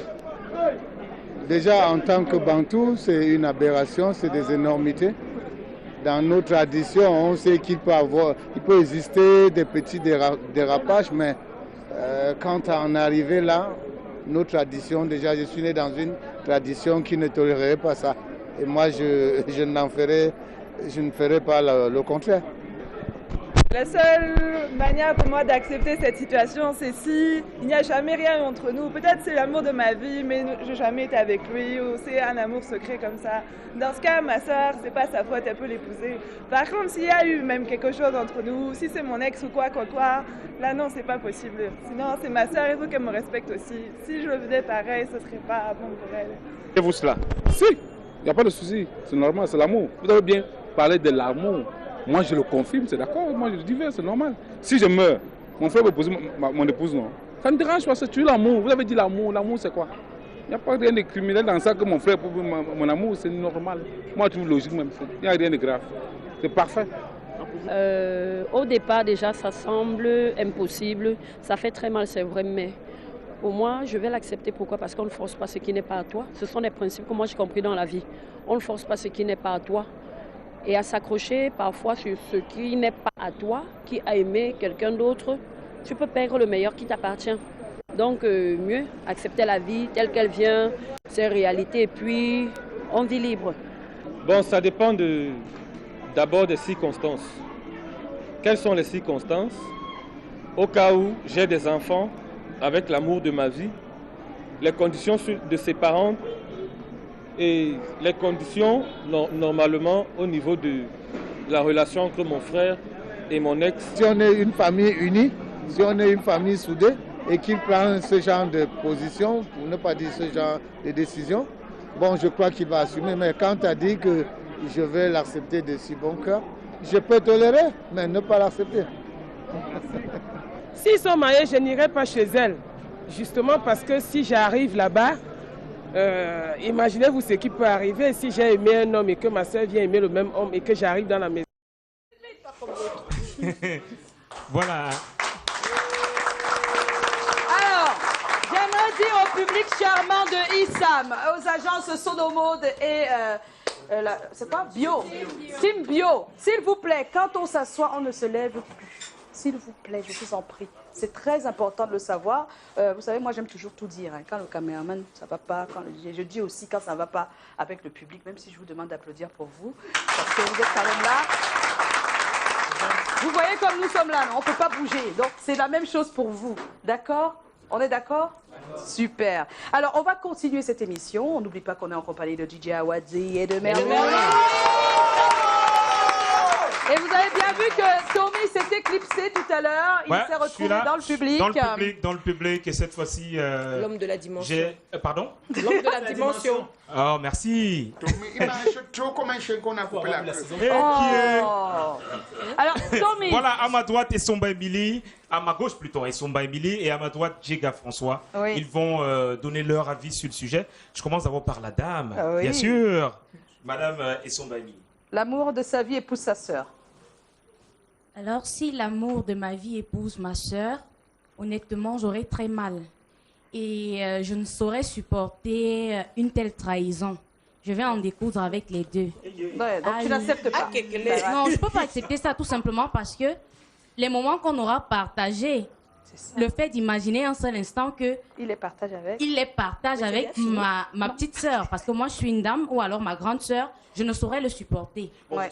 Déjà, en tant que Bantou, c'est une aberration, c'est des énormités. Dans nos traditions, on sait qu'il peut exister des petits dérapages, mais quand on est arrivé là, nos traditions, déjà, je suis né dans une tradition qui ne tolérerait pas ça. Et moi, je ne ferai pas le contraire. La seule manière pour moi d'accepter cette situation, c'est si il n'y a jamais rien entre nous. Peut-être c'est l'amour de ma vie, mais je n'ai jamais été avec lui, ou c'est un amour secret comme ça. Dans ce cas, ma soeur, c'est pas sa faute, elle peut l'épouser. Par contre, s'il y a eu même quelque chose entre nous, si c'est mon ex ou quoi, là non, c'est pas possible. Sinon, c'est ma soeur, il faut qu'elle me respecte aussi. Si je le faisais pareil, ce serait pas bon pour elle. Et vous cela? Si, il n'y a pas de souci, c'est normal, c'est l'amour. Vous avez bien parlé de l'amour. Moi, je le confirme, c'est d'accord. Moi, je le dis, c'est normal. Si je meurs, mon frère va épouser mon épouse, non. Ça ne dérange pas, c'est tu l'amour. Vous avez dit l'amour. L'amour, c'est quoi? Il n'y a pas rien de criminel dans ça que mon frère épouser mon amour, c'est normal. Moi, je trouve logique même. Il n'y a rien de grave. C'est parfait. Au départ, déjà, ça semble impossible. Ça fait très mal, c'est vrai, mais pour moi, je vais l'accepter. Pourquoi? Parce qu'on ne force pas ce qui n'est pas à toi. Ce sont des principes que moi, j'ai compris dans la vie. On ne force pas ce qui n'est pas à toi. Et à s'accrocher parfois sur ce qui n'est pas à toi, qui a aimé quelqu'un d'autre, tu peux perdre le meilleur qui t'appartient. Donc mieux accepter la vie telle qu'elle vient, ses réalités, et puis on vit libre. Bon, ça dépend d'abord des circonstances. Quelles sont les circonstances? Au cas où j'ai des enfants avec l'amour de ma vie, les conditions de ses parents et les conditions, normalement, au niveau de la relation entre mon frère et mon ex. Si on est une famille unie, si on est une famille soudée et qu'il prend ce genre de position, pour ne pas dire ce genre de décision, bon, je crois qu'il va assumer. Mais quand tu as dit que je vais l'accepter de si bon cœur, je peux tolérer, mais ne pas l'accepter. S'ils sont mariés, je n'irai pas chez elle. Justement parce que si j'arrive là-bas, imaginez-vous ce qui peut arriver si j'ai aimé un homme et que ma soeur vient aimer le même homme et que j'arrive dans la maison. Voilà. Alors, j'aimerais dire au public charmant de ISAM, aux agences Sonomode et... c'est quoi? Bio. Team Bio. S'il vous plaît, quand on s'assoit, on ne se lève plus. S'il vous plaît, je vous en prie. C'est très important de le savoir. Vous savez, moi, j'aime toujours tout dire. Hein. Quand le caméraman, ça ne va pas. Je dis aussi quand ça ne va pas avec le public, même si je vous demande d'applaudir pour vous. Parce que vous êtes quand même là. Vous voyez comme nous sommes là, on ne peut pas bouger. Donc, c'est la même chose pour vous. D'accord? On est d'accord? Super. Alors, on va continuer cette émission. On n'oublie pas qu'on est en compagnie de DJ Awadi et de Merveille. Et vous avez bien vu que Tommy s'est éclipsé tout à l'heure. Il s'est retrouvé dans le public. Dans le public, et cette fois-ci... L'homme de la dimension. Pardon? L'homme de la dimension. Oh, merci. Il mange trop comme un chien qu'on a coupé la queue. Alors, Tommy. Voilà, à ma droite, Essomba Emily. À ma gauche, plutôt, Essomba Emily. Et à ma droite, Djega François. Oui. Ils vont donner leur avis sur le sujet. Je commence d'abord par la dame. Oui. Bien sûr. Madame Essomba Emily. L'amour de sa vie épouse sa sœur. Alors, si l'amour de ma vie épouse ma sœur, honnêtement, j'aurais très mal. Et je ne saurais supporter une telle trahison. Je vais en découdre avec les deux. Ouais, donc tu n'acceptes pas. Non, je ne peux pas accepter ça tout simplement parce que les moments qu'on aura partagés, le fait d'imaginer un seul instant que il les partage avec ma petite sœur, parce que moi je suis une dame, ou alors ma grande sœur, je ne saurais le supporter. Bon, je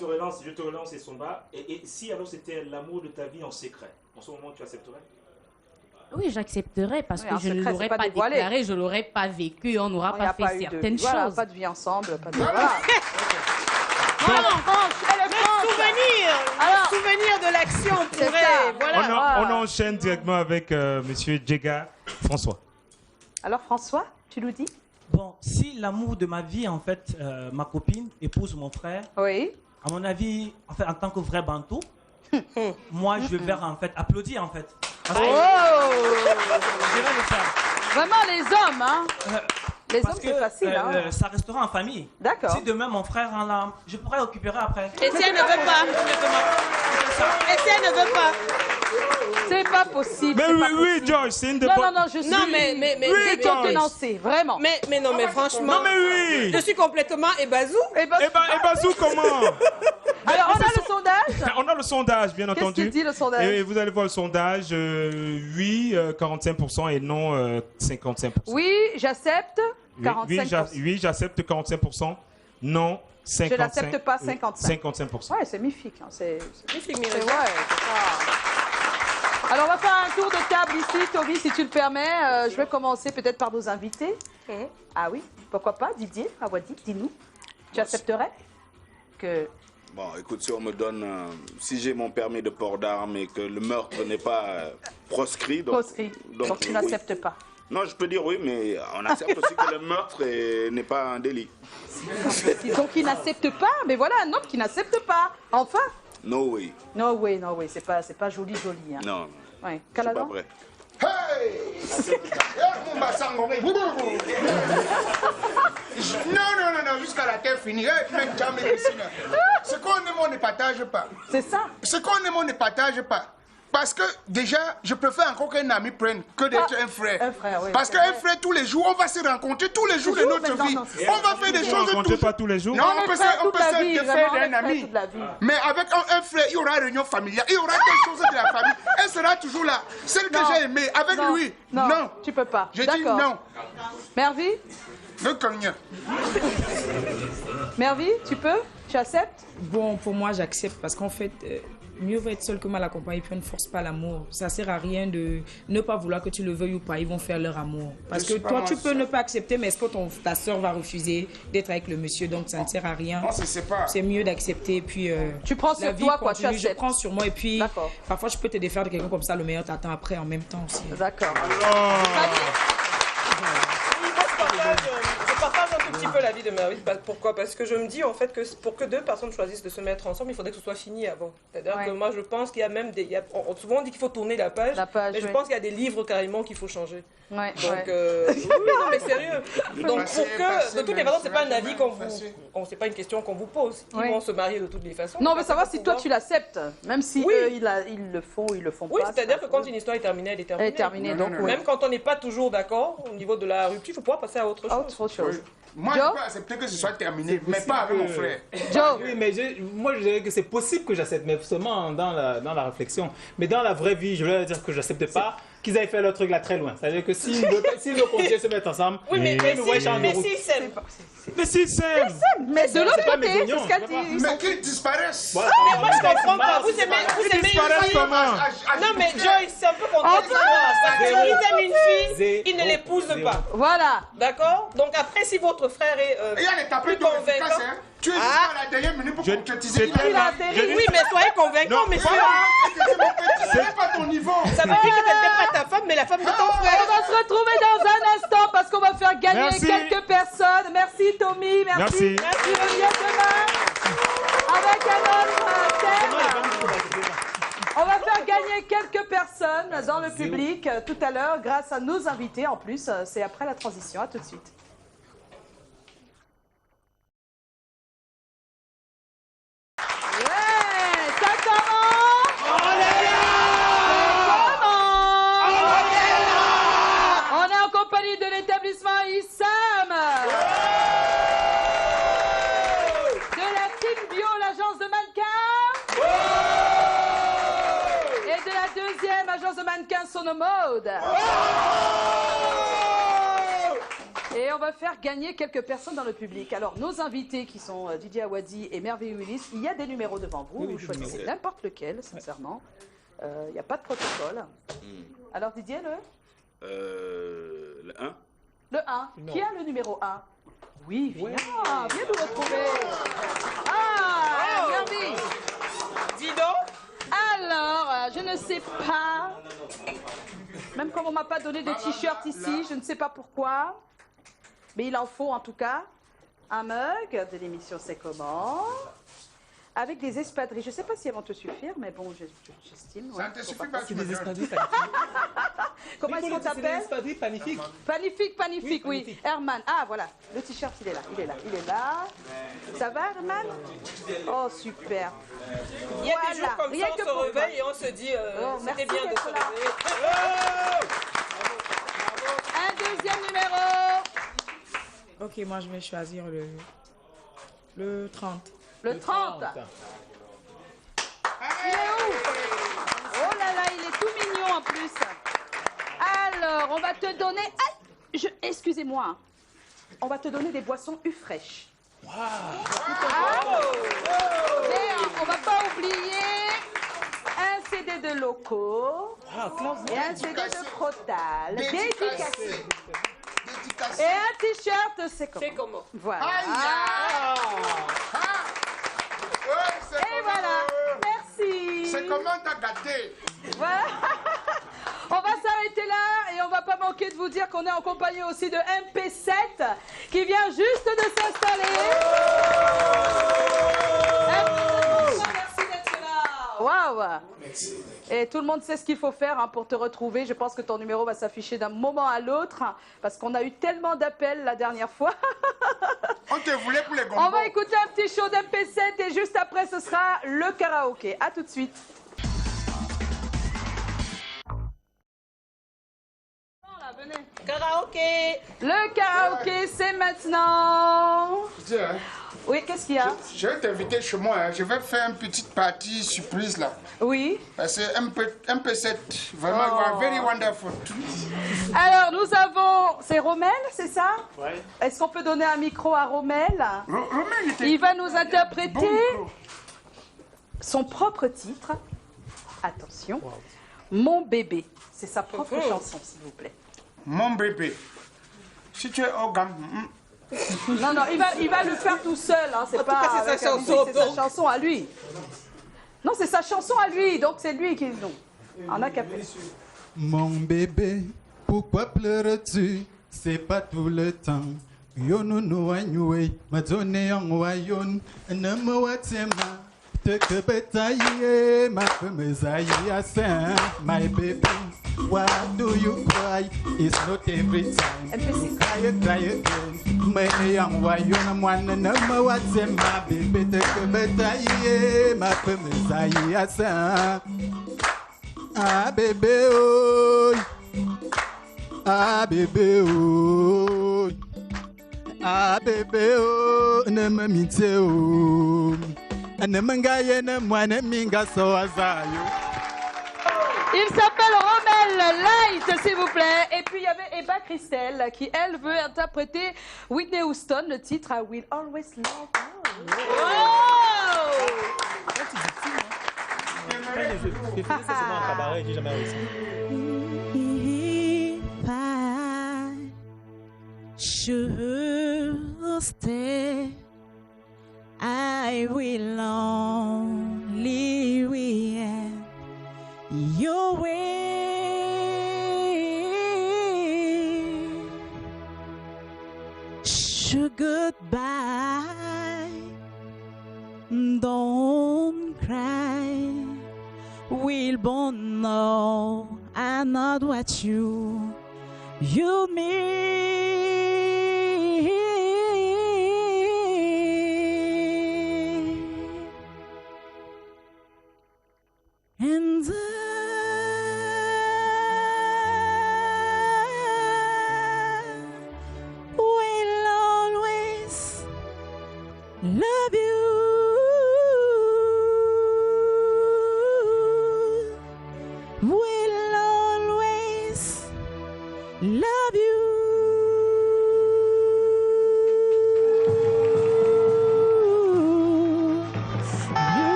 te relance Essomba. Et si alors c'était l'amour de ta vie en secret, en ce moment tu accepterais? Oui, j'accepterais parce que je ne l'aurais pas déclaré, je ne l'aurais pas vécu, on n'aura pas fait certaines choses. Voilà, pas de vie ensemble, pas de... Voilà. Le souvenir de l'action pourrait... Voilà. On enchaîne directement avec Monsieur Djega François. Alors François, tu nous dis? Bon, si l'amour de ma vie, en fait, ma copine épouse mon frère, oui. À mon avis, en fait, en tant que vrai bantou, moi, je vais en fait applaudir, en fait. Parce que je vais le faire. Vraiment les hommes, hein? Les hommes, c'est facile, hein? Ça restera en famille. D'accord. Si demain mon frère en a, je pourrais récupérer après. Et si elle ne veut pas? Et si elle ne veut pas? C'est pas possible. Mais oui, George, c'est une de bonnes... Non, je suis... Non, mais décontenancée, vraiment. Mais non, mais franchement... Non, mais oui. Je suis complètement ébazou. Ébazou comment? Alors, on a le sondage? On a le sondage, bien entendu. Qu'est-ce qu'il dit, le sondage? Et vous allez voir le sondage, oui, 45% et non, 55%. Oui, j'accepte, 45%. Oui, j'accepte 45%. Non, 55%. Je n'accepte pas 55%. Ouais, c'est mythique. Hein. C'est mythique, ouais, Alors, on va faire un tour de table ici, Toby, si tu le permets. Je vais commencer peut-être par nos invités. Ah oui, pourquoi pas, Didier, Awadi, dis-nous. Tu accepterais que... Bon, écoute, si on me donne... si j'ai mon permis de port d'armes et que le meurtre n'est pas proscrit... Donc tu n'acceptes pas. Non, je peux dire oui, mais on accepte aussi que le meurtre n'est pas un délit. Donc il n'accepte pas, mais voilà un homme qui n'accepte pas. Enfin. No way. No way, c'est pas joli. Hein. Non. Ouais. C'est pas vrai. Hey! Non, jusqu'à la terre finie. Ce qu'on aime, on ne partage pas. C'est ça. Ce qu'on aime, on ne partage pas. Parce que déjà, je préfère encore qu'un ami prenne que d'être un frère. Un frère, oui. Parce qu'un frère, tous les jours, on va se rencontrer tous les jours de notre vie. On va faire des choses tous. Pas tous les jours. Non, on peut se faire d'un ami. Mais avec un frère, il y aura réunion familiale, il y aura des choses de la famille. Elle sera toujours là. Celle que j'ai aimée, avec lui, non. Tu peux pas. J'ai dit non. Mervy? Mervy, tu peux? Tu acceptes? Bon, pour moi, j'accepte parce qu'en fait... mieux vaut être seul que mal accompagné, puis on ne force pas l'amour. Ça sert à rien de ne pas vouloir que tu le veuilles ou pas. Ils vont faire leur amour. Parce que toi, tu peux ne pas accepter, mais est-ce que ta soeur va refuser d'être avec le monsieur? Donc, ça ne sert à rien. C'est mieux d'accepter. Puis, tu prends sur toi, quoi, tu acceptes. Je prends sur moi. Et puis, parfois, je peux te défaire de quelqu'un comme ça. Le meilleur t'attend après en même temps aussi. D'accord. Je partage un peu un petit peu l'avis de Merveille. Pourquoi? Parce que je me dis en fait que pour que deux personnes choisissent de se mettre ensemble, il faudrait que ce soit fini avant. C'est-à-dire que moi je pense qu'il y a même des... souvent on dit qu'il faut tourner la page, mais je pense qu'il y a des livres carrément qu'il faut changer. Ouais, donc, oui, non mais sérieux. Donc pour que, de toutes les façons, c'est pas un avis qu'on vous... c'est pas une question qu'on vous pose. Ils vont se marier de toutes les façons. Non, mais savoir si toi tu l'acceptes, même si eux ils le font ou ils le font pas. Oui, c'est-à-dire que quand une histoire est terminée, elle est terminée. Elle est terminée, donc même quand on n'est pas toujours d'accord au niveau de la rupture, il faut pouvoir passer à autre chose. Oui. Moi, je peux accepter que ce soit terminé, mais pas avec mon frère. Joe. Oui, mais moi, je dirais que c'est possible que j'accepte, mais seulement dans la réflexion. Mais dans la vraie vie, je voulais dire que j'accepte pas qu'ils aient fait leur truc là très loin. C'est-à-dire que s'ils veulent continuer de se mettre ensemble, mais s'ils s'aiment. Mais s'ils s'aiment. Mais de l'autre côté, c'est ce qu'a dit. Mais qu'ils disparaissent. Voilà. Mais moi, je comprends pas. Vous aimez une fille. Non, mais Joyce, c'est un peu contradictoire. Ils aiment une fille, ils ne l'épousent pas. Voilà. D'accord? Donc après, si votre frère est plus convaincant... Tu es à la dernière minute pour concrétiser. Oui, mais soyez convaincant, monsieur. C'est pas ton niveau. Ça veut dire que tu n'es pas ta femme, mais la femme de ton frère. On va se retrouver dans un instant parce qu'on va faire gagner quelques personnes. Merci Tommy, merci. Merci Olivier demain. Avec un autre thème. On va faire gagner quelques personnes dans le public tout à l'heure grâce à nos invités. En plus, c'est après la transition. À tout de suite. Sonomode. Et on va faire gagner quelques personnes dans le public. Alors, nos invités qui sont Didier Awadi et Merveille Willis, il y a des numéros devant vous. Vous choisissez n'importe lequel, sincèrement. Il n'y a pas de protocole. Alors, Didier, le 1. Le 1. Qui a le numéro 1? Oui, viens. Viens nous retrouver. Ah, Merveille. Dis donc. Alors, je ne sais pas, même comme on ne m'a pas donné de t-shirt ici, je ne sais pas pourquoi, mais il en faut en tout cas un mug de l'émission C'est comment, avec des espadrilles. Je ne sais pas si elles vont te suffire, mais bon, j'estime. Ça te suffit pas, c'est des espadrilles. Comment est-ce qu'on t'appelle? C'est des espadrilles panifiques. Panifique, oui. Herman, ah voilà, le t-shirt il est là. Ça va Herman? Oh super. Il y a des jours comme ça, on se réveille et on se dit, c'était bien de se réveiller. Un deuxième numéro. Ok, moi je vais choisir le 30. Le 30. Il est où? Oh là là, il est tout mignon en plus. Alors, on va te donner... Excusez-moi. On va te donner des boissons fraîches. Wow. Et on va pas oublier un CD de Loco et un CD de Crotal. Dédicacé. Et un t-shirt, c'est comment? Voilà. Et voilà. Merci. C'est comment t'as gâté? Voilà. On va s'arrêter là et on va pas manquer de vous dire qu'on est en compagnie aussi de MP7 qui vient juste de s'installer. Merci d'être là. Waouh. Et tout le monde sait ce qu'il faut faire pour te retrouver. Je pense que ton numéro va s'afficher d'un moment à l'autre parce qu'on a eu tellement d'appels la dernière fois. On te voulait pour les gombos. On va écouter un petit show d'MP7 et juste après ce sera le karaoké. À tout de suite. Karaoké. Le karaoké, c'est maintenant. Oui, qu'est-ce qu'il y a? Je vais t'inviter chez moi. Hein. Je vais faire une petite partie surprise là. Oui. C'est MP7. Vraiment, you are very wonderful. Alors, nous avons... C'est Rommel, c'est ça? Oui. Est-ce qu'on peut donner un micro à Rommel? Rommel était... Il va nous interpréter son propre titre. Attention. Wow. Mon bébé. C'est sa propre chanson, s'il vous plaît. Mon bébé. Si tu es au gamme... Non, il va le faire tout seul. Hein. C'est pas c'est sa chanson à lui. Non, c'est sa chanson à lui. Donc c'est lui qui... Non. En acapella. Mon bébé, pourquoi pleures-tu? C'est pas tout le temps Yonu no anyue, Madone young wayon, and number what's take a better ye, my my baby. Why do you cry? It's not every time. You cry again. My young wayon, one and number what's my baby. Take a better ye, my ah, baby, oh. Ah, baby, oh. Ah, baby, oh. Nema mite, oh. Nemangaye, nemwane minga so azayo. Il s'appelle Rommel Light, s'il vous plaît. Et puis il y avait Eva Christel qui, elle, veut interpréter Whitney Houston, le titre I Will Always Love You. Je faisais ça souvent en cabaret, j'ai jamais réussi. If I should stay, I will only wear your way. Should goodbye, don't cry. We'll both know I'm not what you mean. And I will always love you. Will always love you.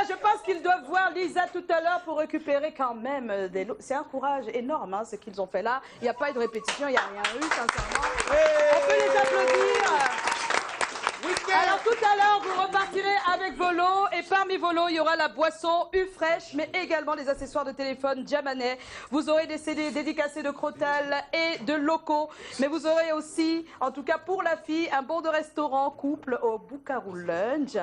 Je pense qu'ils doivent voir Lisa tout à l'heure pour récupérer quand même des lots. C'est un courage énorme hein, ce qu'ils ont fait là. Il n'y a pas eu de répétition, il n'y a rien eu, sincèrement. On peut les applaudir. Alors tout à l'heure, vous repartirez avec vos lots. Et parmi vos lots, il y aura la boisson U-Fresh, mais également les accessoires de téléphone Diamanet. Vous aurez des CD dédicacés de Crotal et de Locaux. Mais vous aurez aussi, en tout cas pour la fille, un bon de restaurant couple au Boucarou Lunch.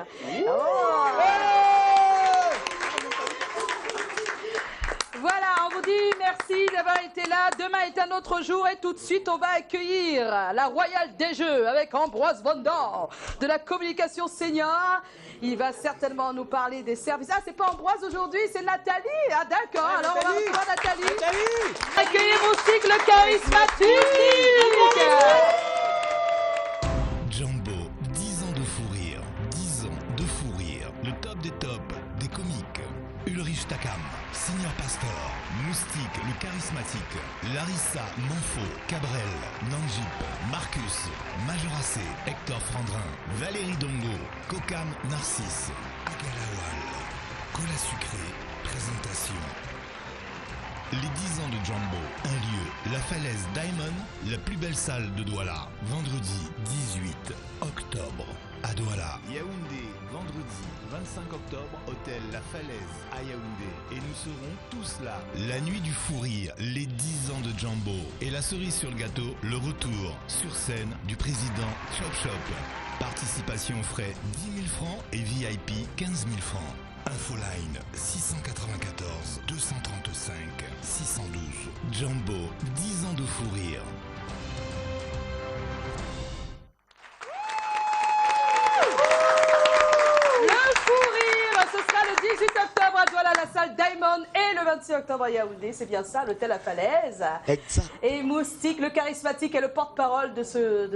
Voilà, on vous dit merci d'avoir été là. Demain est un autre jour et tout de suite, on va accueillir la royale des jeux avec Ambroise Vondor de la communication senior. Il va certainement nous parler des services. Ah, c'est pas Ambroise aujourd'hui, c'est Nathalie. Ah, d'accord. Alors, on va recevoir Nathalie. Accueillez Moustique, le charismatique. Jumbo, 10 ans de fou rire. 10 ans de fou rire. Le top des tops, des comiques. Ulrich Takam, Senior Pastor, Moustique, le charismatique, Larissa, Monfo, Cabrel, Nanjip, Marcus, Majoracé, Hector Frandrin, Valérie Dongo, Kokam, Narcisse, Agalawal, Cola Sucré, présentation. Les 10 ans de Jumbo, un lieu, la falaise Diamond, la plus belle salle de Douala, vendredi 18 octobre à Douala. Yaoundé, vendredi 25 octobre, hôtel La Falaise à Yaoundé. Et nous serons tous là. La nuit du fou rire, les 10 ans de Jumbo. Et la cerise sur le gâteau, le retour sur scène du président Chop Chop. Participation frais 10 000 francs et VIP 15 000 francs. Infoline 694 235 612. Jumbo, 10 ans de fou rire. Ce sera le 18 octobre à Douala, la salle Diamond, et le 26 octobre à Yaoundé. C'est bien ça, l'hôtel La Falaise. Exact. Et Moustique, le charismatique, est le porte-parole de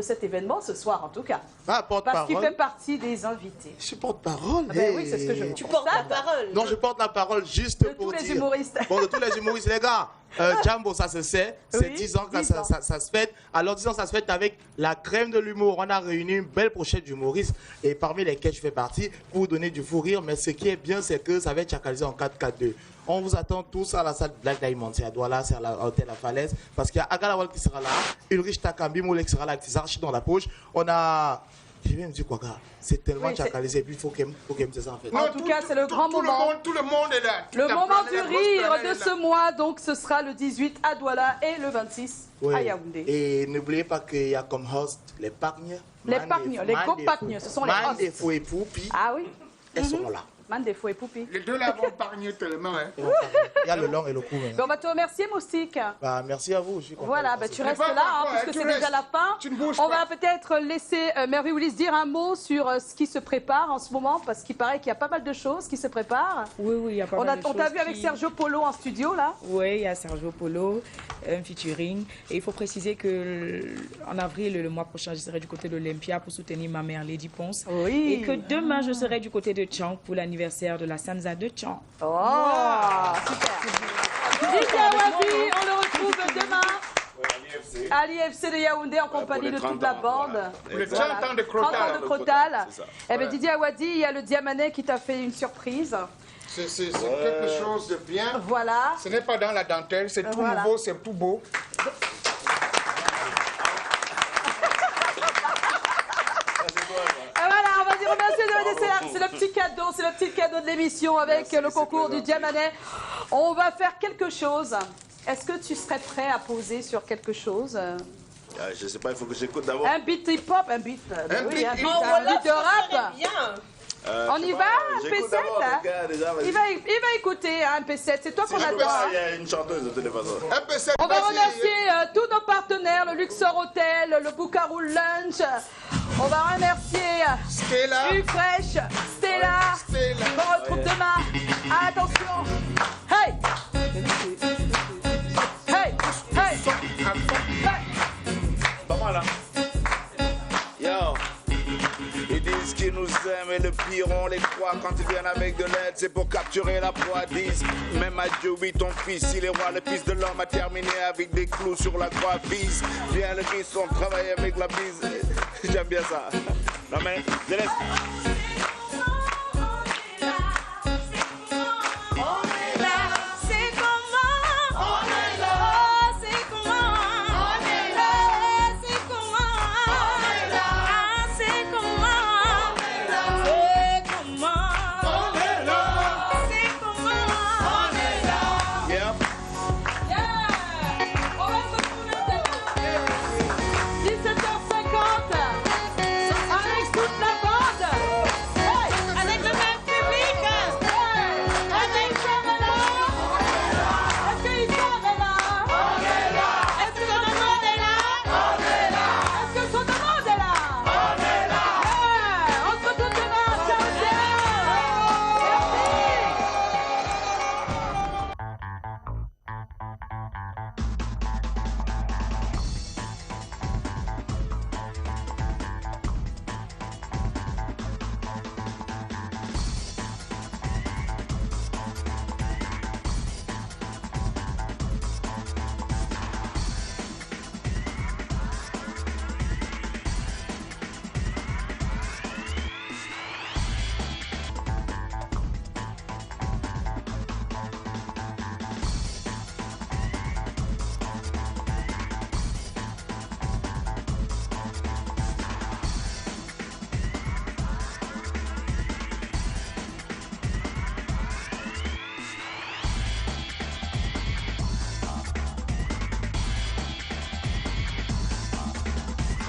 cet événement, ce soir en tout cas. Parce qu'il fait partie des invités. Je suis porte-parole. Ah ben oui, c'est ce que je veux. Tu portes la parole. Non, je porte la parole juste pour dire. De tous les humoristes. Bon, de tous les humoristes, les gars. Jumbo, ça se sait. C'est 10 ans que ça se fête. Alors, 10 ans, ça se fête avec la crème de l'humour. On a réuni une belle brochette d'humoristes et parmi lesquels je fais partie pour vous donner du fou rire. Mais ce qui est bien, c'est que ça va être chacalisé en 4-4-2. On vous attend tous à la salle Black Diamond. C'est à Douala, c'est à l'hôtel La Falaise. Parce qu'il y a Agalawal qui sera là, Ulrich Takambi Moulek qui sera là avec ses archives dans la poche. On a Je viens me dire quoi, gars, c'est tellement chacalisé, puis il faut qu'elle me dise ça en fait. En tout cas, c'est le grand moment. Tout le monde est là. Le moment du rire de ce mois, donc ce sera le 18 à Douala et le 26 à Yaoundé. Et n'oubliez pas qu'il y a comme host les Pagnes. Les Pagnes, les Go-Pagnes, ce sont les hosts. Mandefou et Poupi. Ah oui. Elles sont là. Mandefou et Poupi. Les deux là vont pagner tellement. Hein. Il y a le long et le court. On va te remercier, Moustique. Bah, merci à vous. Je suis content. Voilà, tu restes là, hein, puisque c'est déjà la fin. On va peut-être laisser Merveille Willis dire un mot sur ce qui se prépare en ce moment, parce qu'il paraît qu'il y a pas mal de choses qui se préparent. Oui, il y a pas mal de choses. On t'a vu avec Sergio Polo en studio, là? Oui, il y a Sergio Polo, un featuring. Et il faut préciser qu'en avril, le mois prochain, je serai du côté de l'Olympia pour soutenir ma mère Lady Ponce. Oui. Et que demain, je serai du côté de Tchang pour l'anniversaire de la Sansa de Tchang. Oh, super. DJ Awadi, on le retrouve demain à l'IFC de Yaoundé en compagnie de toute la bande. Pour les 30 ans de Crotal. 30 ans de Crotal. Eh bien, Didier Awadi, il y a le Diamanet qui t'a fait une surprise. C'est quelque chose de bien. Voilà. Ce n'est pas dans la dentelle, c'est tout nouveau, c'est tout beau. C'est le petit cadeau de l'émission avec le concours du Diamanet. On va faire quelque chose. Est-ce que tu serais prêt à poser sur quelque chose? Je sais pas, il faut que j'écoute d'abord. Un beat hip-hop, un beat de rap. On y va, un P7 hein? Il va écouter un P7, c'est toi qu'on attend. Il y a une chanteuse de toute façon. On va remercier tous nos partenaires, le Luxor Hotel, le Bukaru Lunch. On va remercier Ufresh, Stella. On retrouve demain. Attention. Hey! Hey! Hey! Pas mal, hein? Yo! Ils disent qu'ils nous aiment et le pire on les croit. Quand ils viennent avec de l'aide c'est pour capturer la proie. Disent même à Dieu oui ton fils il est roi. Le fils de l'homme a terminé avec des clous sur la croix. Vise, viens le Christ on travaille avec la bise. J'aime bien ça. Non mais je laisse.